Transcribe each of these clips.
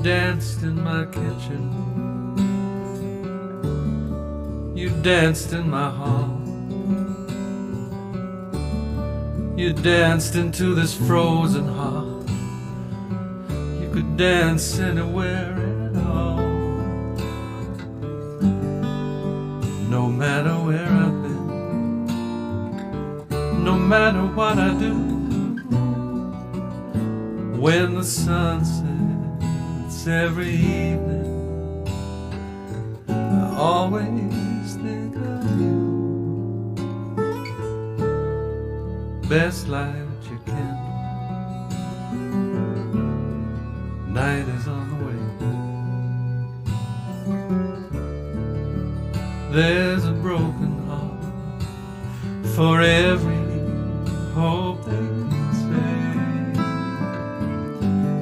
danced in my kitchen, you danced in my hall, you danced into this frozen heart. You could dance anywhere at all. No matter where I've been, no matter what I do, when the sun sets every evening, I always think of you. Best light your candle, night is on the way. There's a broken heart for every hope they say.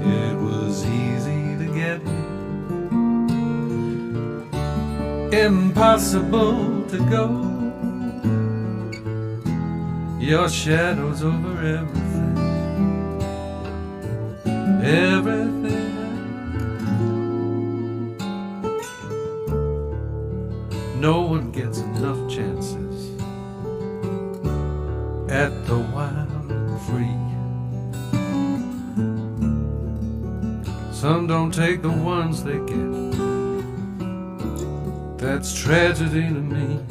It was easy to get here, impossible to go. Your shadow's over everything, everything. No one gets enough chances at the wild and free. Some don't take the ones they get. That's tragedy to me.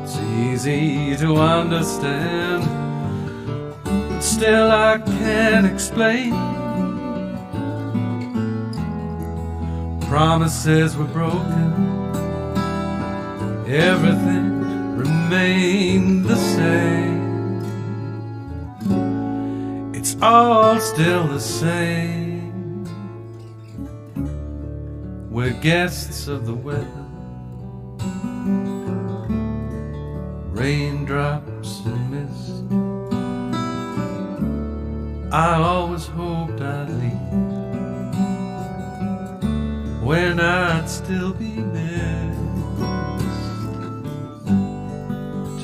It's easy to understand, but still I can't explain. Promises were broken, everything remained the same. It's all still the same. We're guests of the weather, raindrops and mist. I always hoped I'd leave when I'd still be missed.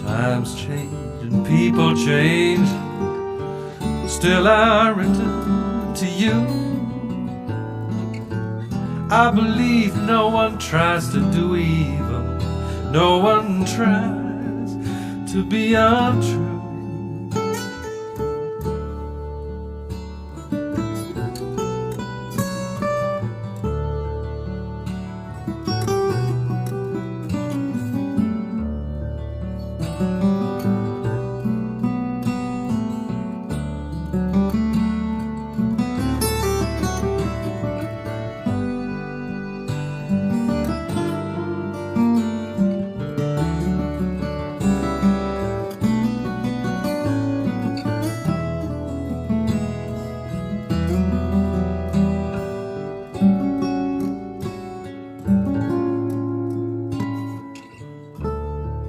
Times change and people change, still I return to you. I believe no one tries to do evil, no one tries to be untrue.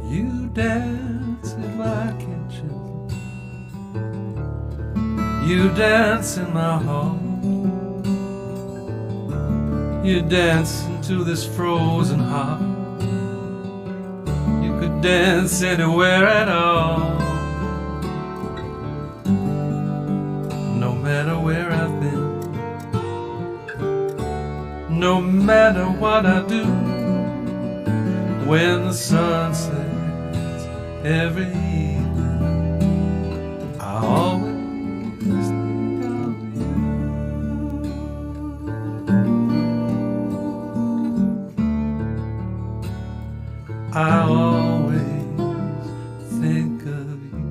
You dance in my kitchen, you dance in my hall, you dance into this frozen heart. You could dance anywhere at all. No matter where I've been, no matter what I do, when the sun sets every evening, I always think of you. I always think of you.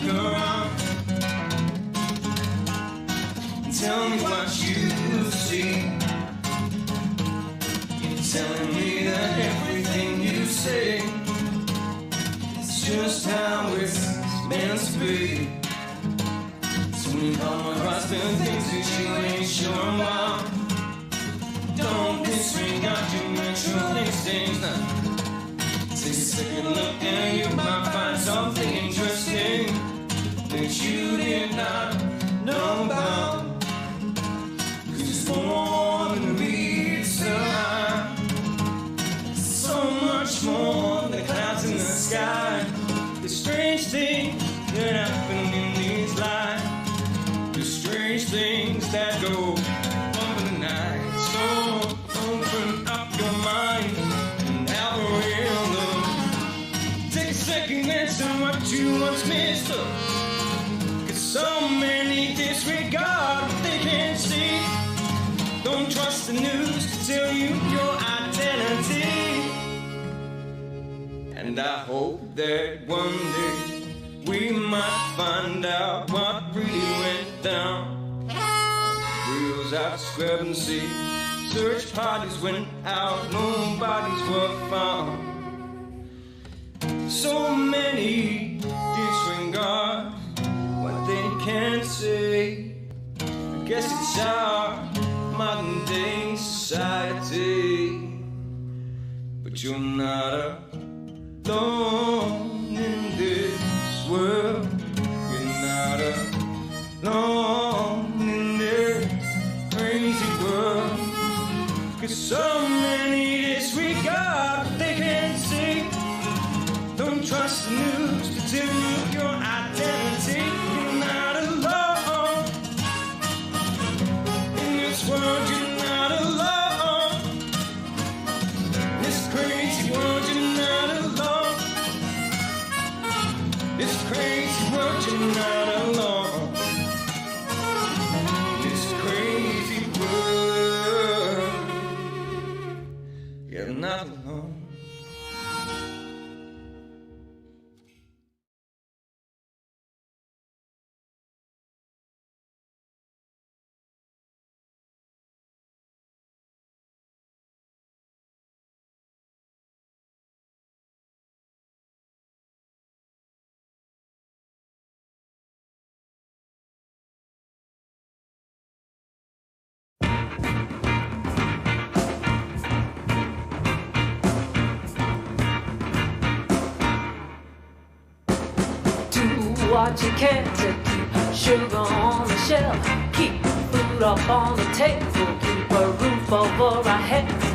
look around. Tell me what you see. You're telling me that everything you say is just how it's meant to be. So when you come across the things that you ain't sure about, don't disregard your natural instincts. Now, take a second look and you might find something interesting that you did not know about. 'Cause it's more than meets the eye. So much more than the clouds in the sky. The strange things that happen in these lives, the strange things that go over the night. So open up your mind and have a real look. Take a second glance at what you once missed up. 'Cause so many disregard what they can't see. Don't trust the news to tell you your identity. And I hope that one day we might find out what really went down. Wheels out discrepancy, search parties went out, no bodies were found. So many disregard what they can't say. I guess it's our modern day society. But you're not alone in this world. You're not alone in this crazy world. 'Cause so many disregard what they can't see. Don't trust the news to tell you your identity. You're not alone in this world. You're not alone. This crazy world, you're not alone. This crazy world, you're not alone. This crazy world, you're not alone. What you can to keep sugar on the shelf, keep food up on the table, keep a roof over our heads.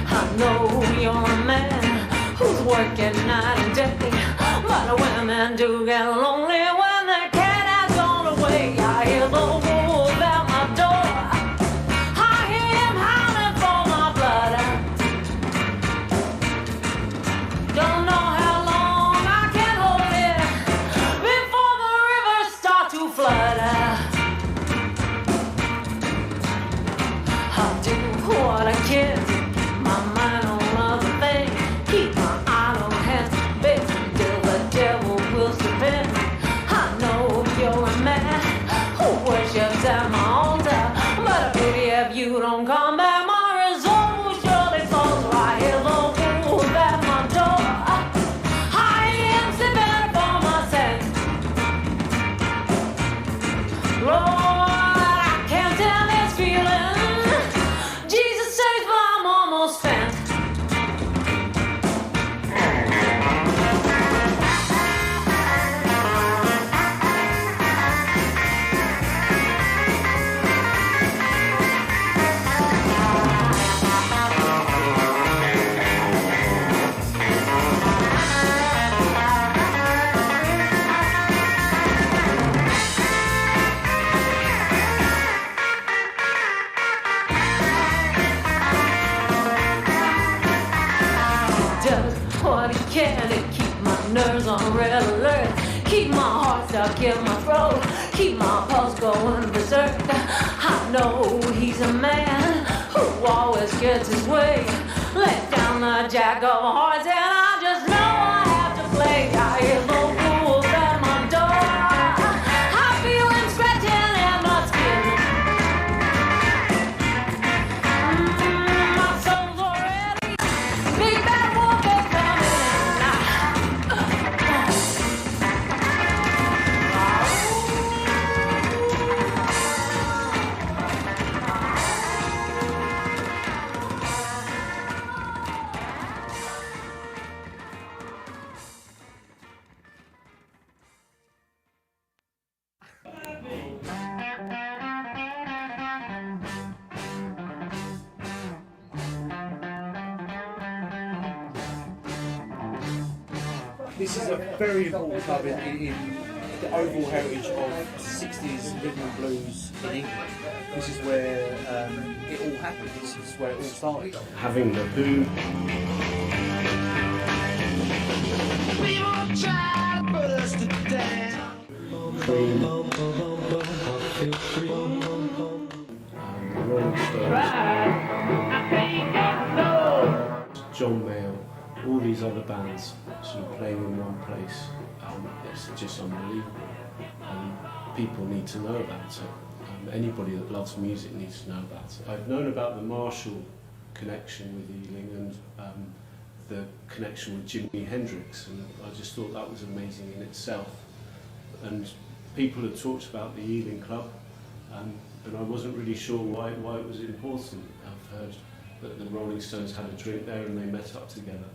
I know you're a man who's working night and day, but women do get lonely when their cat has gone away. I hear the wolf at my door, I hear him howling for my blood. Don't know how long I can hold it before the rivers start to flood. I do what I can to keep my mind on other things, keep my idle hands busy till the devil will slip in. I know you're a man who worships at my altar, but I pity if you don't come back, my resolve will surely falter. I hear the wolf at my door, I am slipping for my sins. Lord, I can't tell this feeling. Jesus saves, but I'm almost spent. Does what he can to keep my nerves on red alert, keep my heart stuck in my throat, keep my pulse going berserk. I know he's a man who always gets his way, let down the jack of hearts, and I just know I have to play. I hear the wolf at my door, This is a very important club in the overall heritage of 60s rhythm and blues in England. This is where it all happened. This is where it all started. Having the Who, Cream, the Rolling Stones, John Mayall, all these other bands sort of playing in one place. It's just unbelievable. People need to know about it. Anybody that loves music needs to know about it. I've known about the Marshall connection with Ealing and the connection with Jimi Hendrix, and I just thought that was amazing in itself. And people had talked about the Ealing Club, and I wasn't really sure why it was important. I've heard that the Rolling Stones had a drink there and they met up together.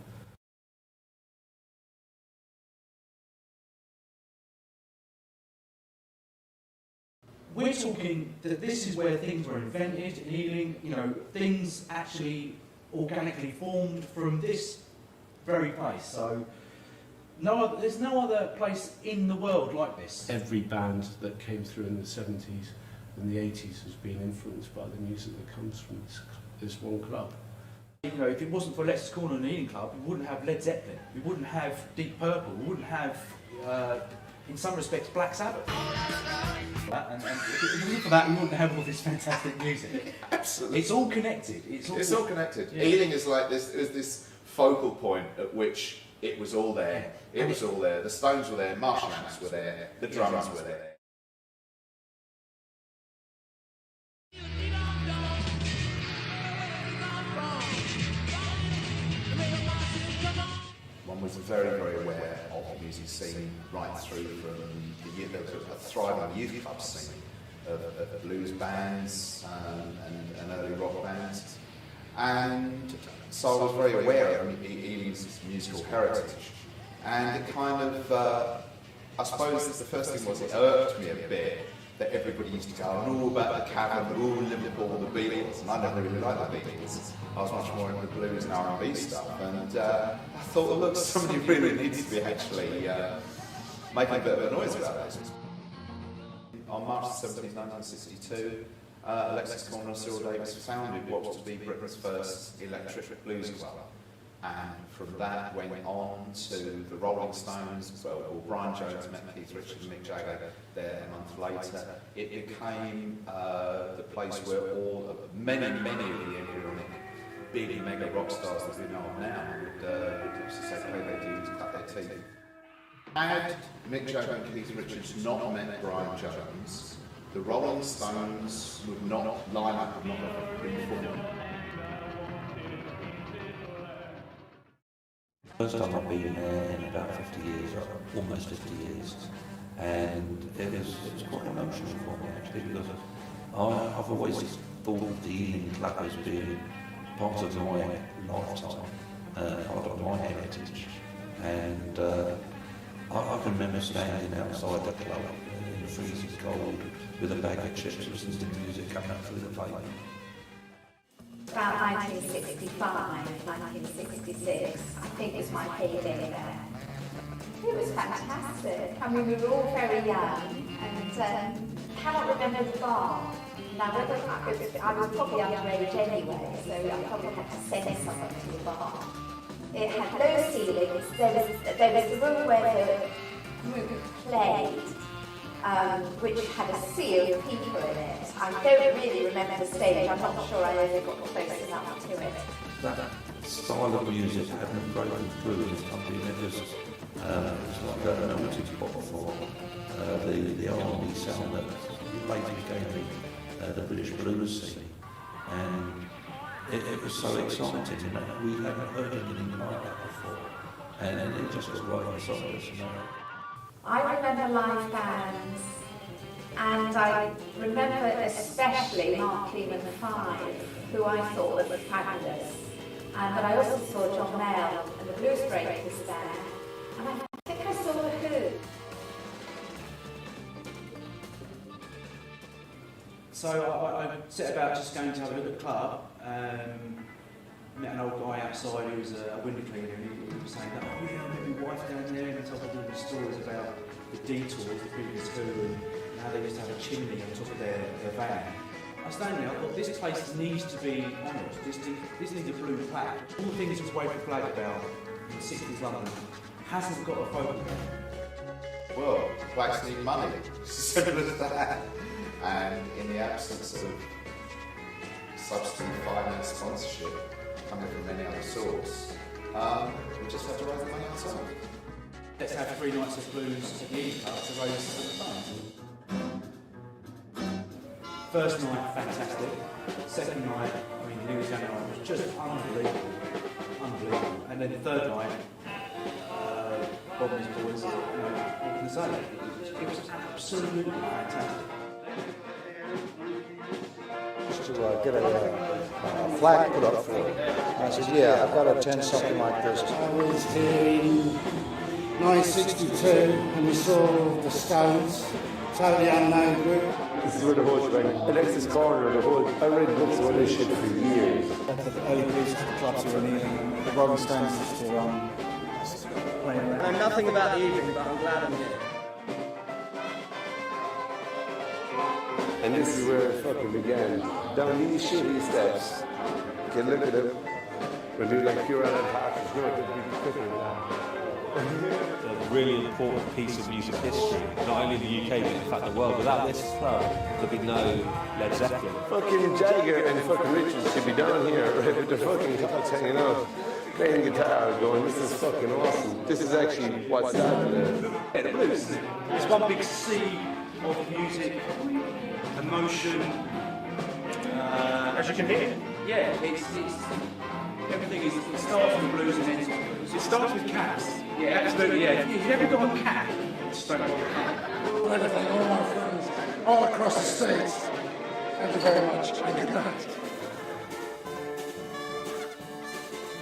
We're talking that this is where things were invented in Ealing, you know, things actually organically formed from this very place. So there's no other place in the world like this. Every band that came through in the 70s and the 80s has been influenced by the music that comes from this one club. You know, if it wasn't for Leicester's Corner and the Ealing Club, we wouldn't have Led Zeppelin, we wouldn't have Deep Purple, we wouldn't have, in some respects, Black Sabbath. And if it wasn't for that, we wouldn't have all this fantastic music. Absolutely. It's all connected. It's all connected. Yeah. Ealing is like this focal point at which it was all there. It was all there. The Stones were there, Marshall Amps were there, the drummers were there. One was very, very aware of the music scene right through from the year. There was a thriving youth club scene of blues bands and early rock bands. And so I was very aware of Ealing's musical heritage. And it kind of, I suppose the first thing was it irked me a bit that everybody used to go, all about the Cavern, all Liverpool, the Beatles, and I never really liked the Beatles. I was much more into blues and R&B stuff, and I thought, well, look, somebody really needs to be actually making a bit of a noise about this. On March 17, 1962, Leicester's Corner and Cyril Davis founded what was to be Britain's first electric blues club. And from that went on to the Rolling Stones. Well, Brian Jones met Keith Richards and Mick Jagger there a month later. It became the place where many of the embryonic big mega rock stars that we know of now would say pay their dues, cut their teeth. Had Mick Jagger and Keith Richards not met Brian Jones, the Rolling Stones would not line up, would not have been formed. First time I've been there in about 50 years, almost 50 years, and it was quite emotional for me actually, because I've always thought the Ealing Club as being part of my lifetime, part of my heritage, and I can remember standing outside the club in the freezing cold with a bag of chips listening to music coming up through the pavement. About 1965, 1966, I think was my heyday there. It was fantastic. I mean, we were all very young, and cannot remember the bar. Now, I was probably underage anyway, so I probably had to send someone to the bar. It had low ceilings. There was the room where the group played, which had a sea of people in it. I don't really remember the stage. I'm not sure I ever got close enough to it. That style of music hadn't broken through in this country, and it was like a melting pot for the R&B sound that later became the British blues scene. And it was so exciting, you know. We hadn't heard anything like that before, and it just was right inside us, you know. I remember live bands, and I remember especially Mark Cleveland 5, who I thought was fabulous. But I also saw John Mayall and the Blues Breakers there, and I think I saw the Who. So I set about just going to have a look at the club. Met an old guy outside who was a window cleaner. He were saying that, oh yeah, I met my wife down there, and they told me all these stories about the detours, the previous two, and how they used to have a chimney on top of their van. I stand there, I thought this place needs to be honoured, this needs a blue plaque. All the things that was waving flag about in 60s London hasn't got a photograph. Well, plaques need money, simple as that. And in the absence of substantive finance sponsorship coming from any other source, we just have to raise the money ourselves. Let's have 3 nights of blues at the Eden Club to raise the funds. First night, fantastic. Second night, I mean, Louisiana night was just unbelievable. And then the third night, Bob and his boys, what can I say? It was absolutely fantastic. To get a flag put up for it. And I said, yeah, I've got to attend something like this. I was here in 1962 and we saw the Stones, totally unknown group. This is where the whole thing, Alexis Corner, the whole, I read books about this shit for years. At the early days of the clubs were in the Rolling Stones used to play around. I know nothing about the evening, but I'm glad I'm here. And this is where it fucking began. Down these shitty steps, you can look at it, when you like pure Alan Parker's going to be quicker than that. A really important piece of music history, not only the UK but in fact the world. Without this club, there'd be no Led Zeppelin. Fucking Jagger and fucking Richards should be down here, right, with their fucking cocks hanging out, playing guitar, going, this is fucking awesome. This is actually what started it. Yeah, the blues. It's one big sea of music, emotion. As you can hear. Yeah, it's everything is. It starts with blues and ends with blues. It starts with cats. Yeah, absolutely. Yeah. If you've ever got a cat, just don't want a cat. Everything, all my friends, all across the States. Thank you very much. And good night.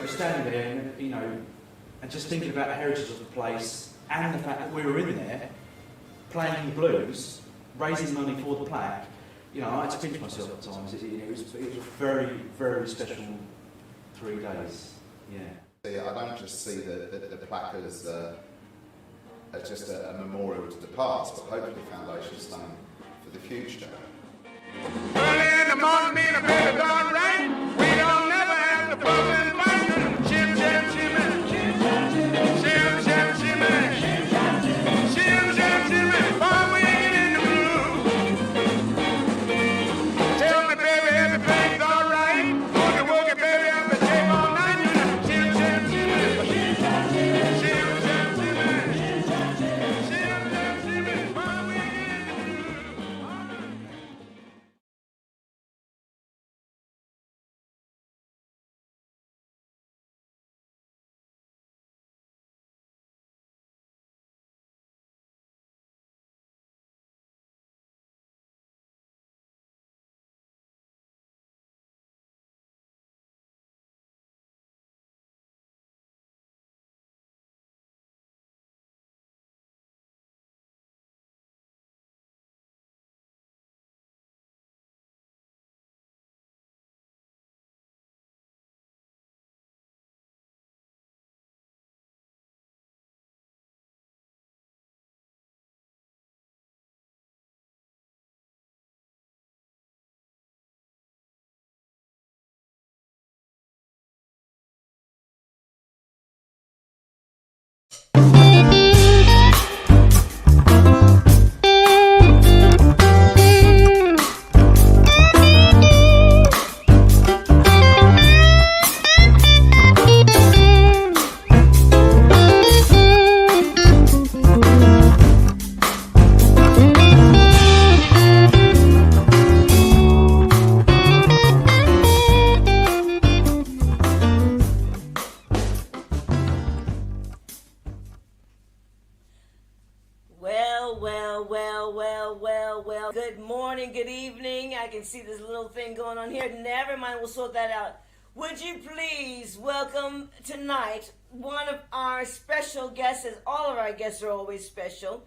I standing there, and just thinking about the heritage of the place and the fact that we were in there playing the blues, raising money for the plaque. I had to pinch myself at times. It was a very, very special 3 days. Yeah. I don't just see the plaque as just a memorial to the past, but hopefully a foundation stone for the future. Early in the morning, me and a baby done right. We don't never have to fuss and fight. Chim, chim, chim, chim, chim, chim, chim, chim, chim, chim, while we ain't in the blue. Tell me, baby, everything's all right. Woogie, woogie, baby, I've been taking all night. Chim, chim, chim, chim, chim, chim, chim, chim, chim, while we ain't in the blue. Well, good morning, good evening. I can see this little thing going on here. Never mind, we'll sort that out. Would you please welcome tonight one of our special guests, as all of our guests are always special.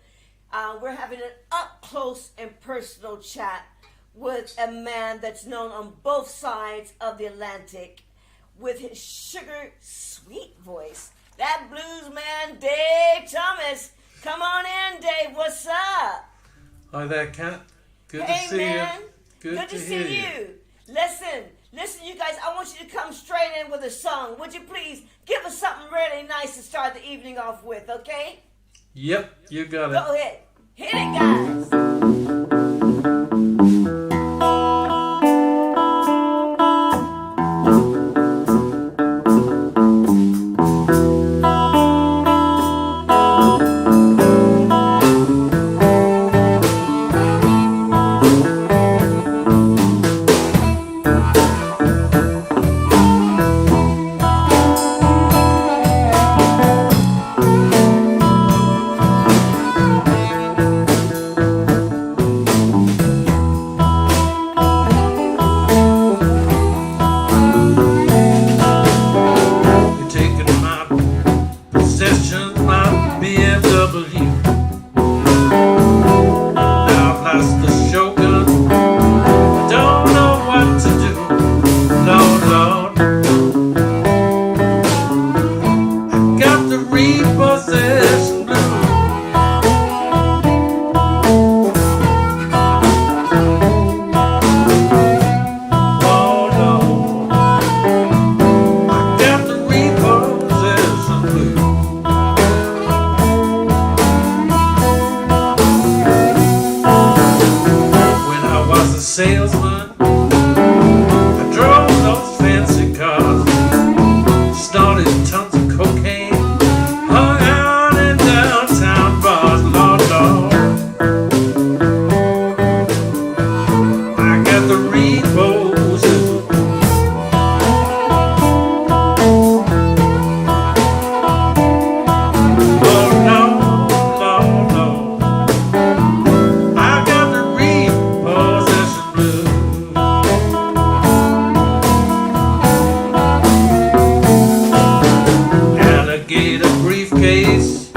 We're having an up-close and personal chat with a man that's known on both sides of the Atlantic with his sugar-sweet voice. that blues man Dave Thomas. Come on in, Dave. What's up? Hi there, Kat. Good Hey, to see man. you. Good to hear see you. Listen, you guys. I want you to come straight in with a song. Would you please give us something really nice to start the evening off with? Okay? Yep, you got it. Go ahead. Hit it, guys. You're taking my possessions, my BMW. Now I've lost the Shogun. I don't know what to do. Lord, Lord. I got the repossession blues. Oh, Lord. I got the repossession blues. When I was a salesman, I drove those fancy cars, started tons of cocaine, hung out in downtown bars. Lord, Lord, I got the repossession. Oh, Lord, Lord, Lord, I got the repossession blues. Alligator briefcase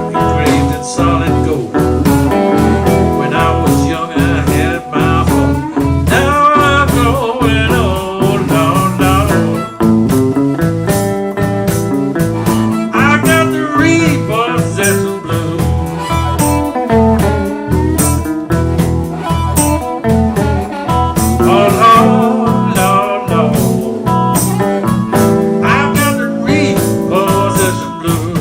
engraved in solid gold. When I was young, I had my home. Now I'm growing old. Lord, Lord, I got the repossession blues. Oh, Lord, Lord, Lord, I got the repossession blues.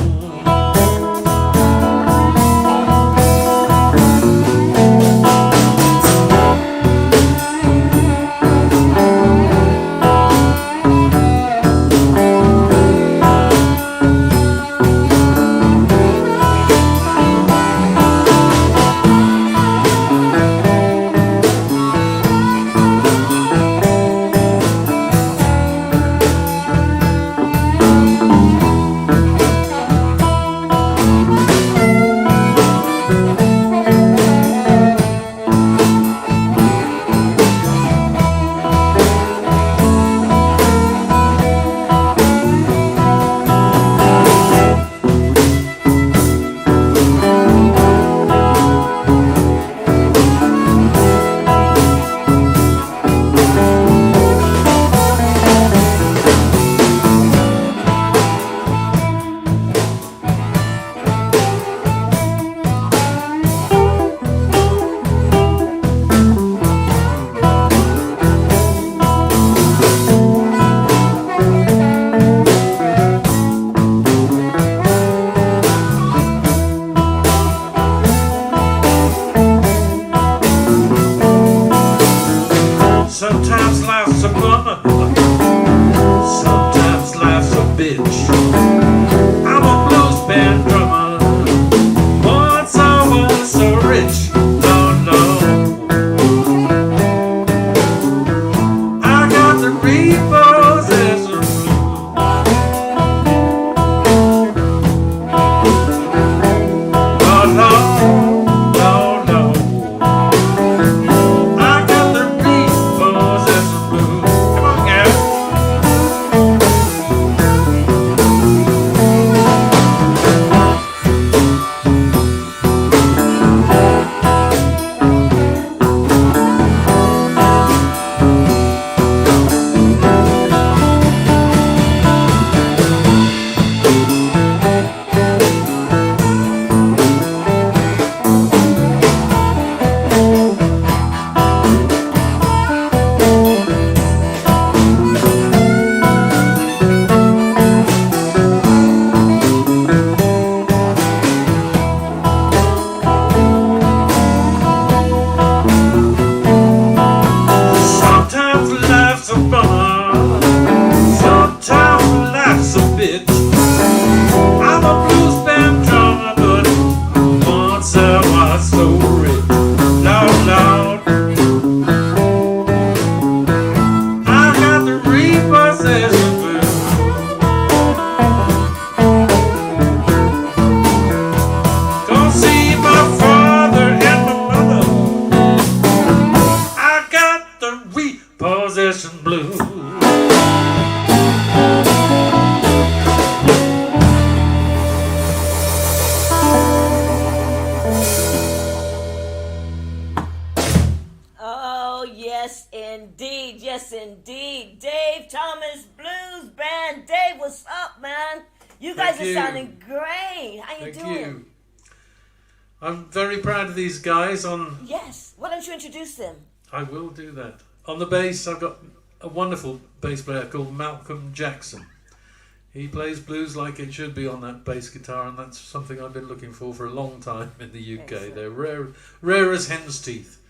Sometimes life's a bummer, sometimes life's a bitch. I'm a blues band drummer, once I was so rich. Lord, Lord, I got the repossession blues. Lord, Lord, Lord, Lord, I got the repossession blues. Come on, Gary. what's up, man? You guys Thank are you. sounding great. How you Thank doing? you. I'm very proud of these guys. Yes. Why don't you introduce them? I will do that. On the bass, I've got a wonderful bass player called Malcolm Jackson. He plays blues like it should be on that bass guitar, and that's something I've been looking for a long time in the UK. Excellent. They're rare as hen's teeth.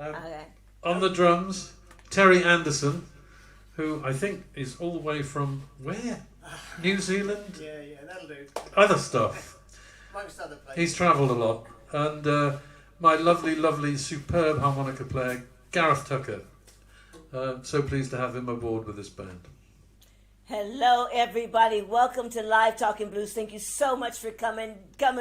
Okay. On the drums, Terry Anderson, who I think is all the way from where? New Zealand? Yeah, that'll do. Other stuff. Amongst other places. He's travelled a lot. And my lovely, superb harmonica player, Gareth Tucker. So pleased to have him aboard with this band. Hello, everybody. Welcome to Live Talking Blues. Thank you so much for coming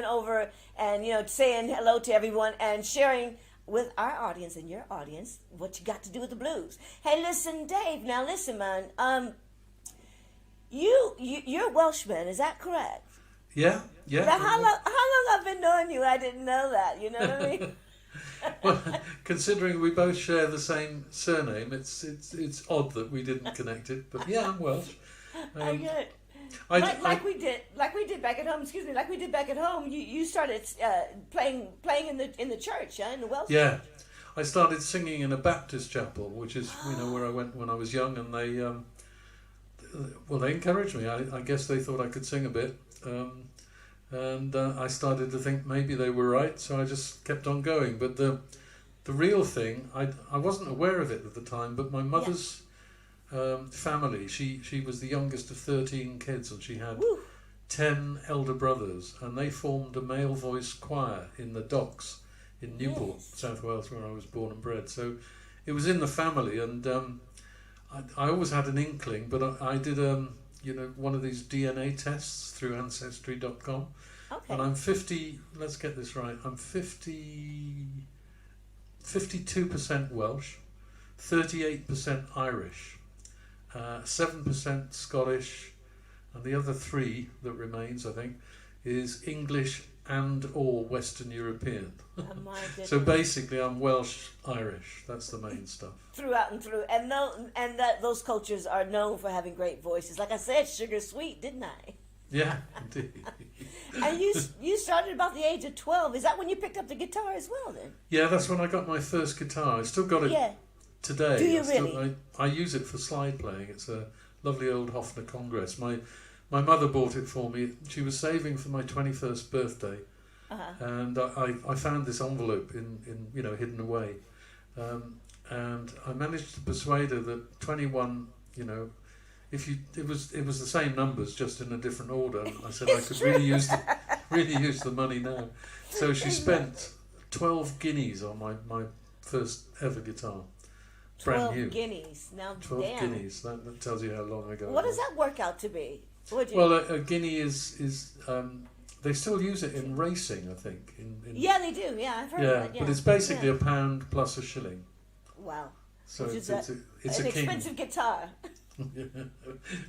over and saying hello to everyone and sharing with our audience and your audience what you got to do with the blues. Hey, listen, Dave. Now, listen, man. You're a Welshman. Is that correct? Yeah. Now, how long I've been knowing you? I didn't know that. You know what I mean? Well, considering we both share the same surname, it's odd that we didn't connect it. But yeah, I'm Welsh. I get it. Like we did back at home. Excuse me, like we did back at home. You started playing in the church, in the Welsh. Yeah, I started singing in a Baptist chapel, which is where I went when I was young, and they encouraged me. I guess they thought I could sing a bit, and I started to think maybe they were right, so I just kept on going. But the real thing, I wasn't aware of it at the time, but my mother's family, she was the youngest of 13 kids, and she had 10 elder brothers, and they formed a male voice choir in the docks in Newport, South Wales, where I was born and bred. So it was in the family, and I always had an inkling, but I did one of these DNA tests through Ancestry.com, and I'm 50. Let's get this right. I'm 52% Welsh, 38% Irish, 7% Scottish, and the other 3 that remains, I think, is English and or Western European. So basically I'm Welsh Irish. That's the main stuff. Throughout and through. And those cultures are known for having great voices. Like I said, sugar sweet, didn't I? Yeah, indeed. And you started about the age of 12. Is that when you picked up the guitar as well then? Yeah, that's when I got my first guitar. I still got it today. Do you really? I use it for slide playing. It's a lovely old Hofner Congress. My mother bought it for me. She was saving for my 21st birthday, and I found this envelope in hidden away, and I managed to persuade her that 21, it was the same numbers just in a different order. And I said I could really use the money now, so she spent 12 guineas on my first ever guitar. 12 guineas. Now, 12 guineas. That tells you how long ago. What does that work out to be? Well, a guinea is they still use it in racing, I think. Yeah, they do. Yeah, I've heard of that. Yeah, but it's basically a pound plus a shilling. Wow. So it's an expensive guitar.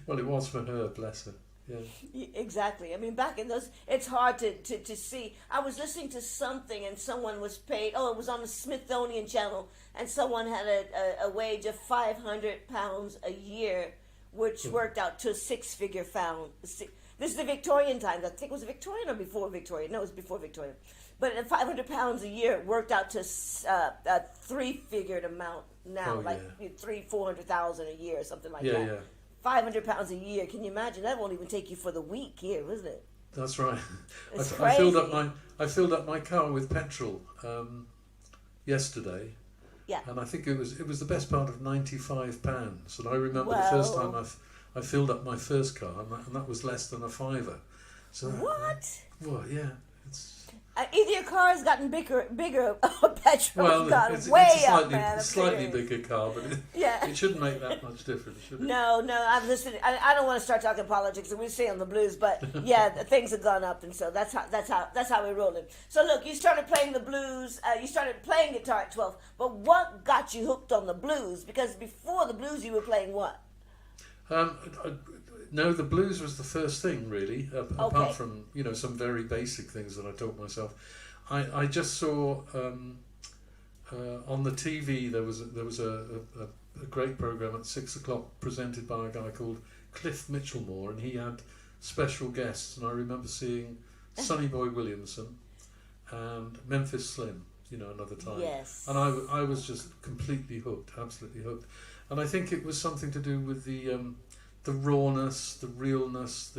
Well, it was for her, bless her. Yeah. Exactly. I mean, back in those, it's hard to see. I was listening to something, and someone was paid. Oh, it was on the Smithsonian Channel, and someone had a wage of £500 a year, which worked out to a 6-figure pound. This is the Victorian times. I think it was Victorian or before Victorian. No, it was before Victorian. But at £500 a year, it worked out to a 3-figured amount now, $400,000 a year or something like that. Yeah. £500 a year. Can you imagine? That won't even take you for the week here, isn't it? That's right. It's I filled crazy. up my car with petrol yesterday. Yeah. And I think it was the best part of £95. And I remember the first time I filled up my first car, and that was less than a £5. So what? Well, yeah. It's either your car has gotten bigger or petrol's gone it's way a up, man. slightly bigger car, but it shouldn't make that much difference, should it? No, I'm listening. I don't want to start talking politics, and we stay on the blues, but yeah, things have gone up, and so that's how we're rolling. So look, you started playing the blues. You started playing guitar at 12, but what got you hooked on the blues? Because before the blues, you were playing what? No, the blues was the first thing, really. Apart from some very basic things that I taught myself, I just saw on the TV there was a great program at 6 o'clock presented by a guy called Cliff Mitchellmore, and he had special guests, and I remember seeing Sonny Boy Williamson and Memphis Slim, you know, another time. Yes. And I was just completely hooked, absolutely hooked. And I think it was something to do with the rawness, the realness,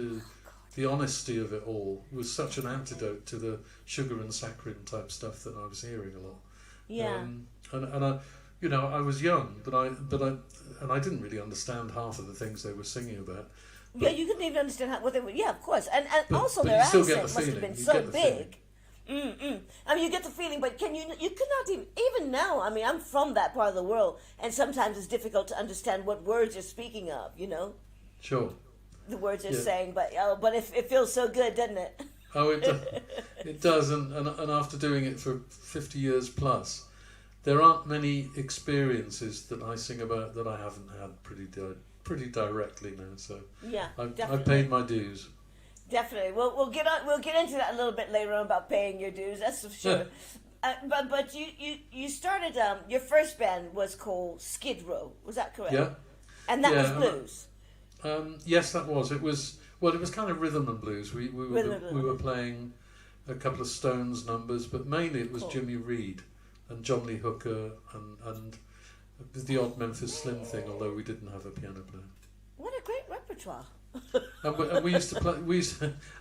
the honesty of it all was such an antidote to the sugar and saccharine type stuff that I was hearing a lot. Yeah. And I, you know, I was young, but I didn't really understand half of the things they were singing about. Yeah, you couldn't even understand what they were. Yeah, of course, and also but their you still accent get the must have feeling. been You so get the big. I mean, you get the feeling, but you could not even now. I mean, I'm from that part of the world, and sometimes it's difficult to understand what words you're speaking of. You know. Sure. The words you're saying, but it feels so good, doesn't it? Oh, it does, and after doing it for 50 years plus, there aren't many experiences that I sing about that I haven't had pretty directly now. So yeah, I've paid my dues. Definitely. We'll get into that a little bit later on about paying your dues. That's for sure. But you started your first band was called Skid Row. Was that correct? Yeah. And that was blues. Yes, that was. It was kind of rhythm and blues. We were playing a couple of Stones numbers, but mainly it was Jimmy Reed and John Lee Hooker and the odd Memphis Slim thing. Although we didn't have a piano player. What a great repertoire. and we used to play.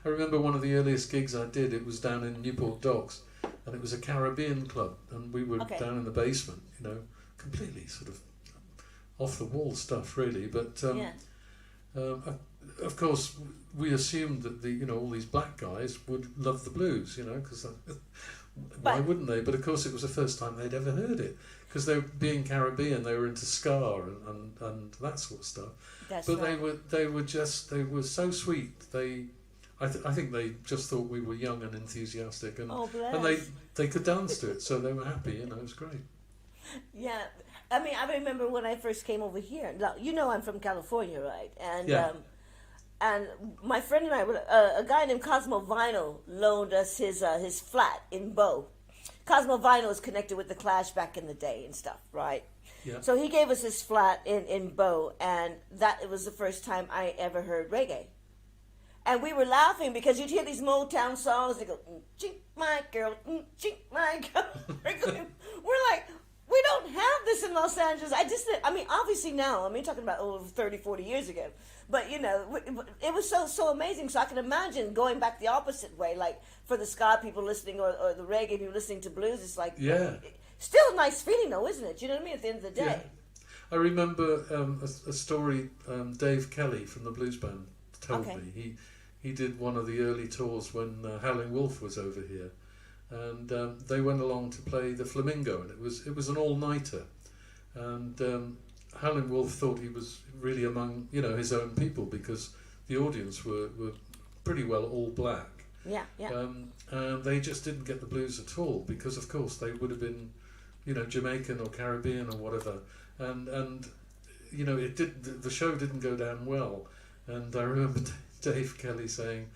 I remember one of the earliest gigs I did. It was down in Newport Docks, and it was a Caribbean club, and we were down in the basement. You know, completely sort of off the wall stuff, really. But of course, we assumed that all these black guys would love the blues. You know, because why wouldn't they? But of course, it was the first time they'd ever heard it. Because they were being Caribbean, they were into ska and that sort of stuff. But right. they were so sweet. I think they just thought we were young and enthusiastic, and they could dance to it, so they were happy. You know, it was great. Yeah, I mean, I remember when I first came over here. Now, you know, I'm from California, right? And and my friend and I, a guy named Cosmo Vinyl loaned us his flat in Bow. Cosmo Vinyl is connected with the Clash back in the day and stuff, right? Yeah. So he gave us his flat in Bow, and it was the first time I ever heard reggae. And we were laughing because you'd hear these Motown songs. They go, "Chink my girl, chink my girl." We're like, we don't have this in Los Angeles. I mean, obviously now, talking about over 30, 40 years ago. But, you know, it was so amazing. So I can imagine going back the opposite way, like for the ska people listening or the reggae people listening to blues. It's like, still a nice feeling though, isn't it? You know what I mean? At the end of the day. Yeah. I remember a story Dave Kelly from the Blues Band told me. He did one of the early tours when Howlin' Wolf was over here. And they went along to play the Flamingo, and it was an all-nighter. And Howlin' Wolf thought he was really among his own people because the audience were pretty well all black. Yeah. And they just didn't get the blues at all because, of course, they would have been, Jamaican or Caribbean or whatever. And the show didn't go down well. And I remember Dave Kelly saying,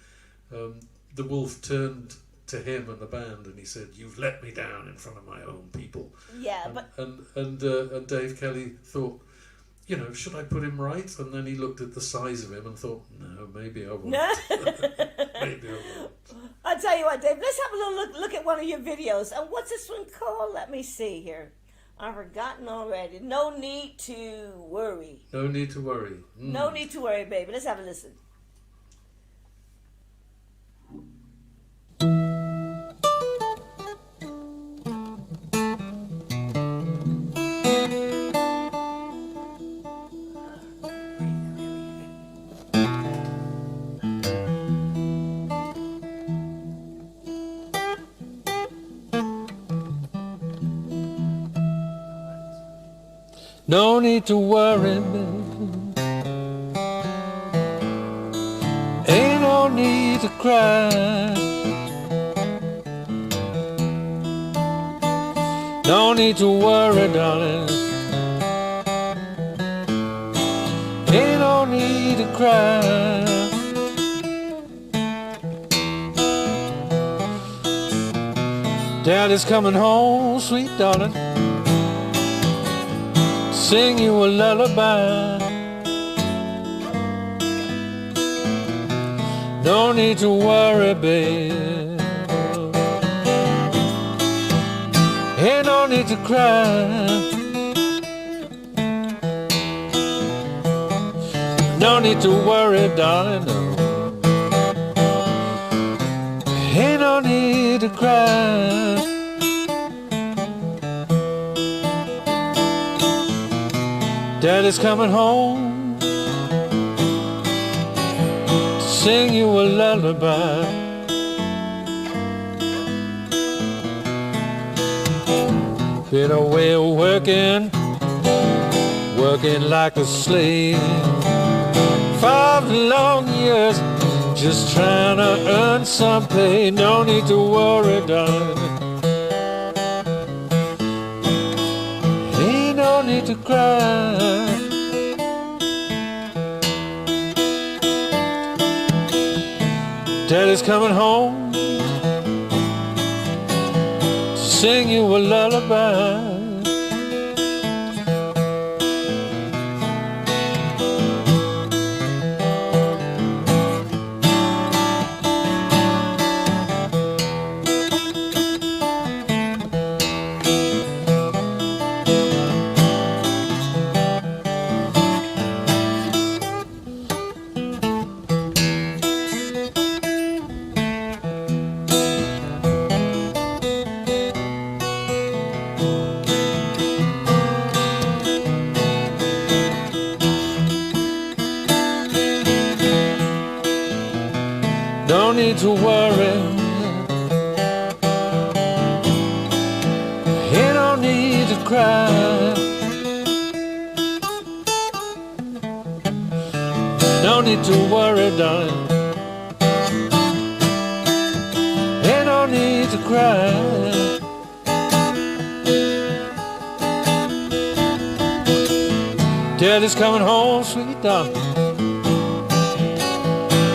the Wolf turned to him and the band, and he said, "You've let me down in front of my own people." Yeah, and Dave Kelly thought, should I put him right? And then he looked at the size of him and thought, no, maybe I won't. Maybe I won't. I'll tell you what, Dave. Let's have a little look at one of your videos. And what's this one called? Let me see here. I've forgotten already. No need to worry. No need to worry. No need to worry, baby. Let's have a listen. No need to worry, baby. Ain't no need to cry. No need to worry, darling. Ain't no need to cry. Daddy's coming home, sweet darling. Sing you a lullaby. No need to worry, babe. Ain't no need to cry. No need to worry, darling, no. Ain't no need to cry. Daddy's coming home to sing you a lullaby. Been away working, working like a slave. 5 long years, just trying to earn some pay. No need to worry, darling. Ain't no need to cry. Daddy's coming home to sing you a lullaby. No need to worry. Ain't no need to cry. No need to worry, darling. Ain't no need to cry. Daddy's coming home, sweet darling.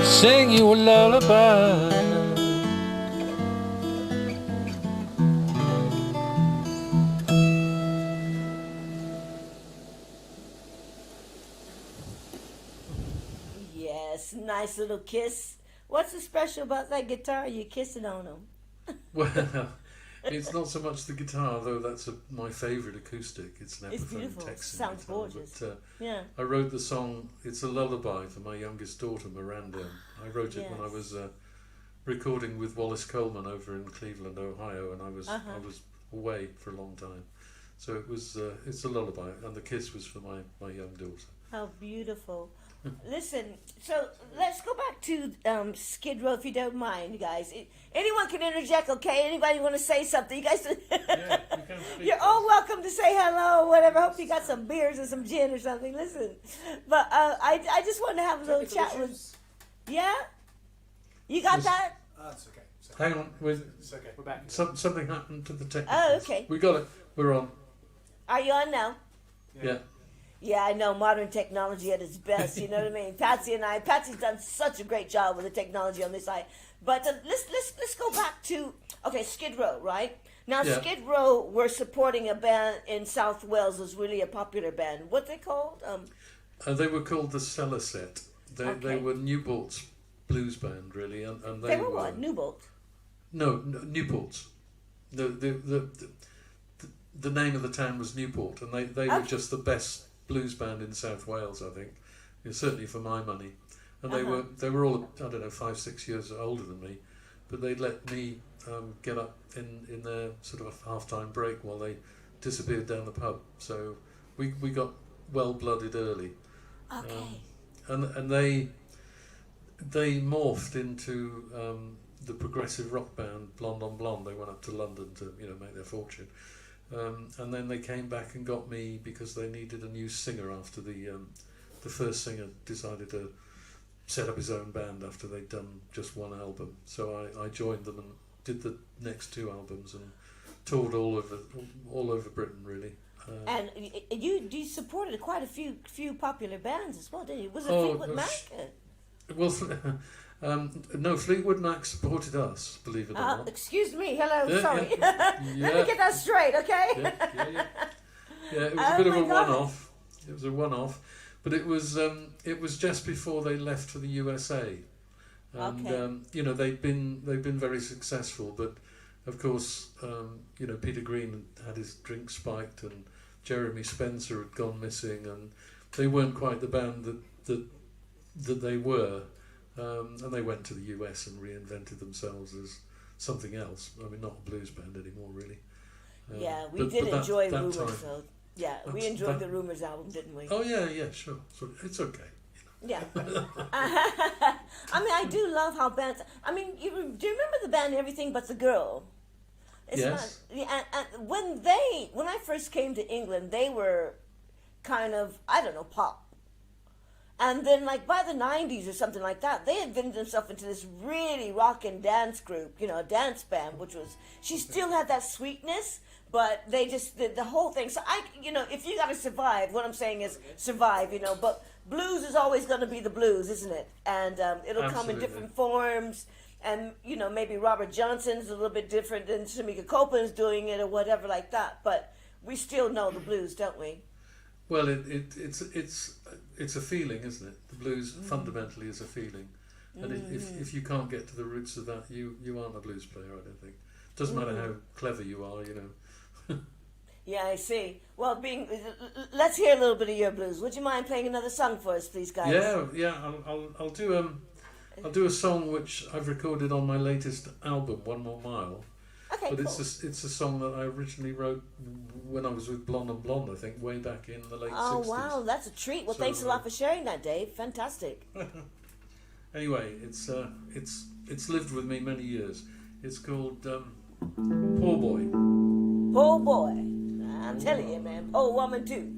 Sing you a lullaby. Yes, nice little kiss. What's so special about that guitar? You're kissing on him. Well, it's not so much the guitar, though that's my favourite acoustic. It's an It's Epiphone beautiful. Texan Sounds guitar, gorgeous. But, Yeah. I wrote the song, it's a lullaby for my youngest daughter, Miranda. I wrote it when I Yes. was recording with Wallace Coleman over in Cleveland, Ohio, and I was away for a long time. So it was it's a lullaby, and the kiss was for my young daughter. How beautiful. Listen, so let's go back to Skid Row, if you don't mind, you guys. Anyone can interject, okay? Anybody want to say something? You guys, you're all welcome to say hello or whatever. Hope you got some beers or some gin or something. Listen, but I just wanted to have a little chat with. Yeah, you got that? It's okay. Hang on, It's okay. We're back. something happened to the technicals. Oh, okay. We got it. We're on. Are you on now? Yeah. Yeah, I know, modern technology at its best, you know what I mean? Patsy's done such a great job with the technology on this side. But let's go back to, Skid Row, right? Now, Yeah. Skid Row were supporting a band in South Wales, was really a popular band. What they called? They were called the Cellar Set. They were Newport's blues band, really, and They were what? Newbolt? No, Newport's. The name of the town was Newport, and they were just the best blues band in South Wales, I think. Certainly for my money. And they were all, I don't know, 5-6 years older than me, but they'd let me get up in their sort of a half-time break while they disappeared down the pub. So we got well-blooded early. Okay. And they morphed into the progressive rock band Blonde on Blonde. They went up to London to make their fortune. And then they came back and got me because they needed a new singer after the first singer decided to set up his own band after they'd done just one album. So I joined them and did the next 2 albums and toured all over Britain, really. And you supported quite a few popular bands as well, didn't you? Was it Fleetwood Mac? Well, no, Fleetwood Mac supported us, believe it or not. Excuse me, hello, sorry. Yeah. Let me get that straight, okay? Yeah, it was a bit of a one-off. It was a one-off, but it was just before they left for the USA, And Okay. you know, they've been very successful, but of course, you know, Peter Green had his drink spiked, and Jeremy Spencer had gone missing, and they weren't quite the band that they were, and they went to the US and reinvented themselves as something else. I mean, not a blues band anymore, really. Yeah, we but did that- enjoy that Rumors, time- though. Yeah, we That's- enjoyed that- the Rumors album, didn't we? Oh yeah, sure. So it's okay. Yeah. I mean, I do love how bands. I mean, do you remember the band Everything But the Girl? It's Yes. Not, yeah, and when I first came to England, they were kind of, I don't know, pop. And then, like, by the 90s or something like that, they had ventured themselves into this really rock and dance group, you know, a dance band, which was, she still had that sweetness, but they just, the whole thing. So, you know, if you got to survive, what I'm saying is survive, you know, but blues is always going to be the blues, isn't it? And it'll come in Absolutely. different forms. And, you know, maybe Robert Johnson's a little bit different than Shamika Copeland's doing it or whatever like that. But we still know the blues, don't we? Well, it's a feeling, isn't it? The blues fundamentally is a feeling, and if you can't get to the roots of that, you aren't a blues player. I don't think. Doesn't matter how clever you are, you know. Yeah, I see. Well, let's hear a little bit of your blues. Would you mind playing another song for us, please, guys? Yeah. I'll do a song which I've recorded on my latest album, One More Mile. Okay, But cool. it's a song that I originally wrote when I was with Blonde and Blonde, I think, way back in the late 60s. Oh, wow, that's a treat. Well, So, thanks a lot for sharing that, Dave. Fantastic. Anyway, it's lived with me many years. It's called Poor Boy. Poor boy. I'm telling you, man. Poor woman, too.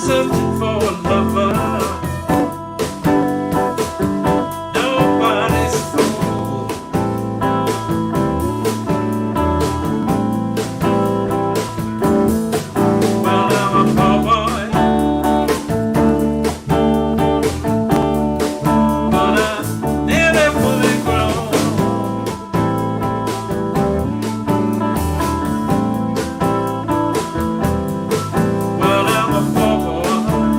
Searching for a lover. Nobody's a fool. Well, I'm a poor boy, but I'm nearly fully grown. Well, I'm a poor boy.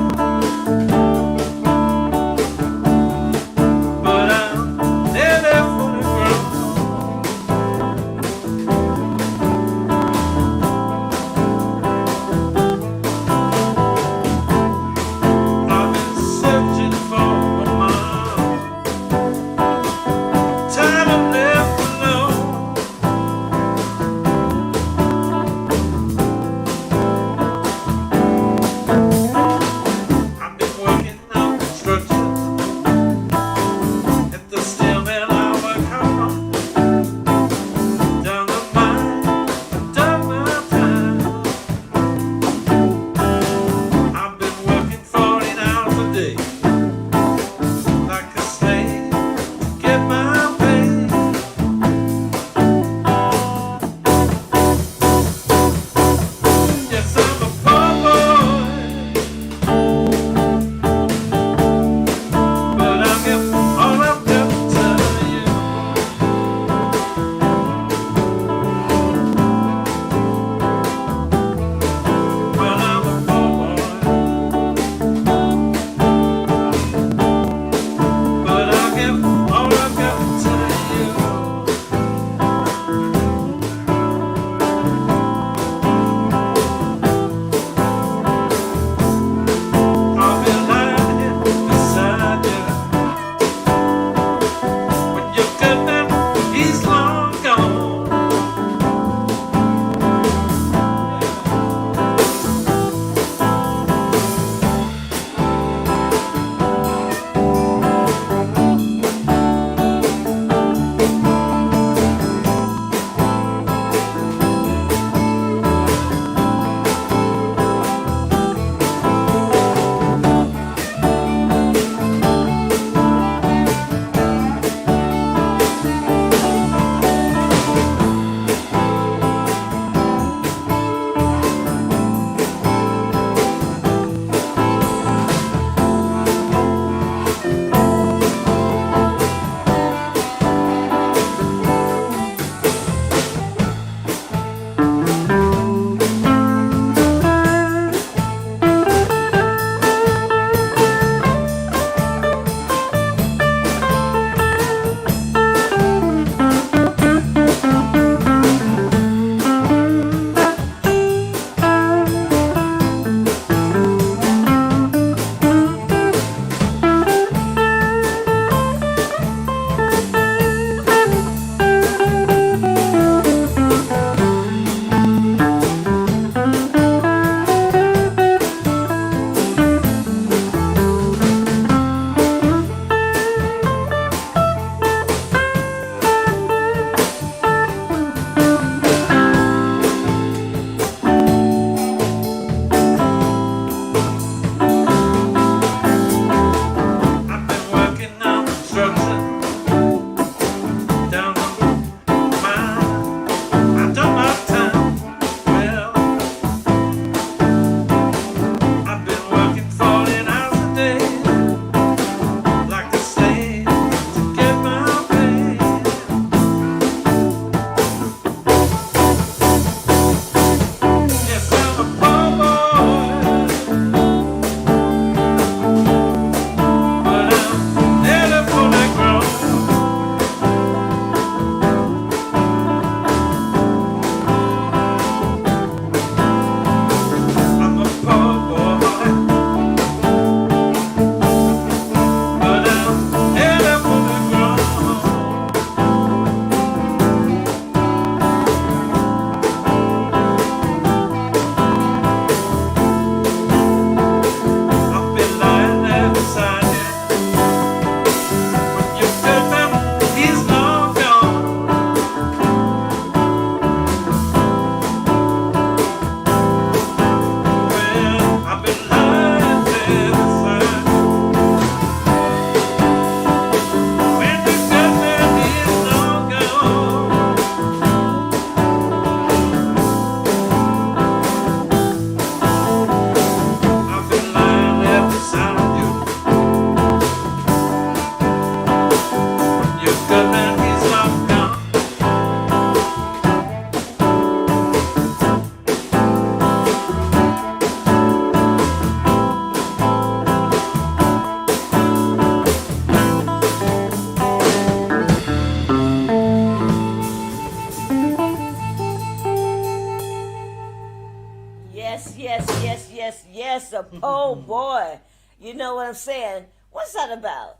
Oh boy, you know what I'm saying? What's that about?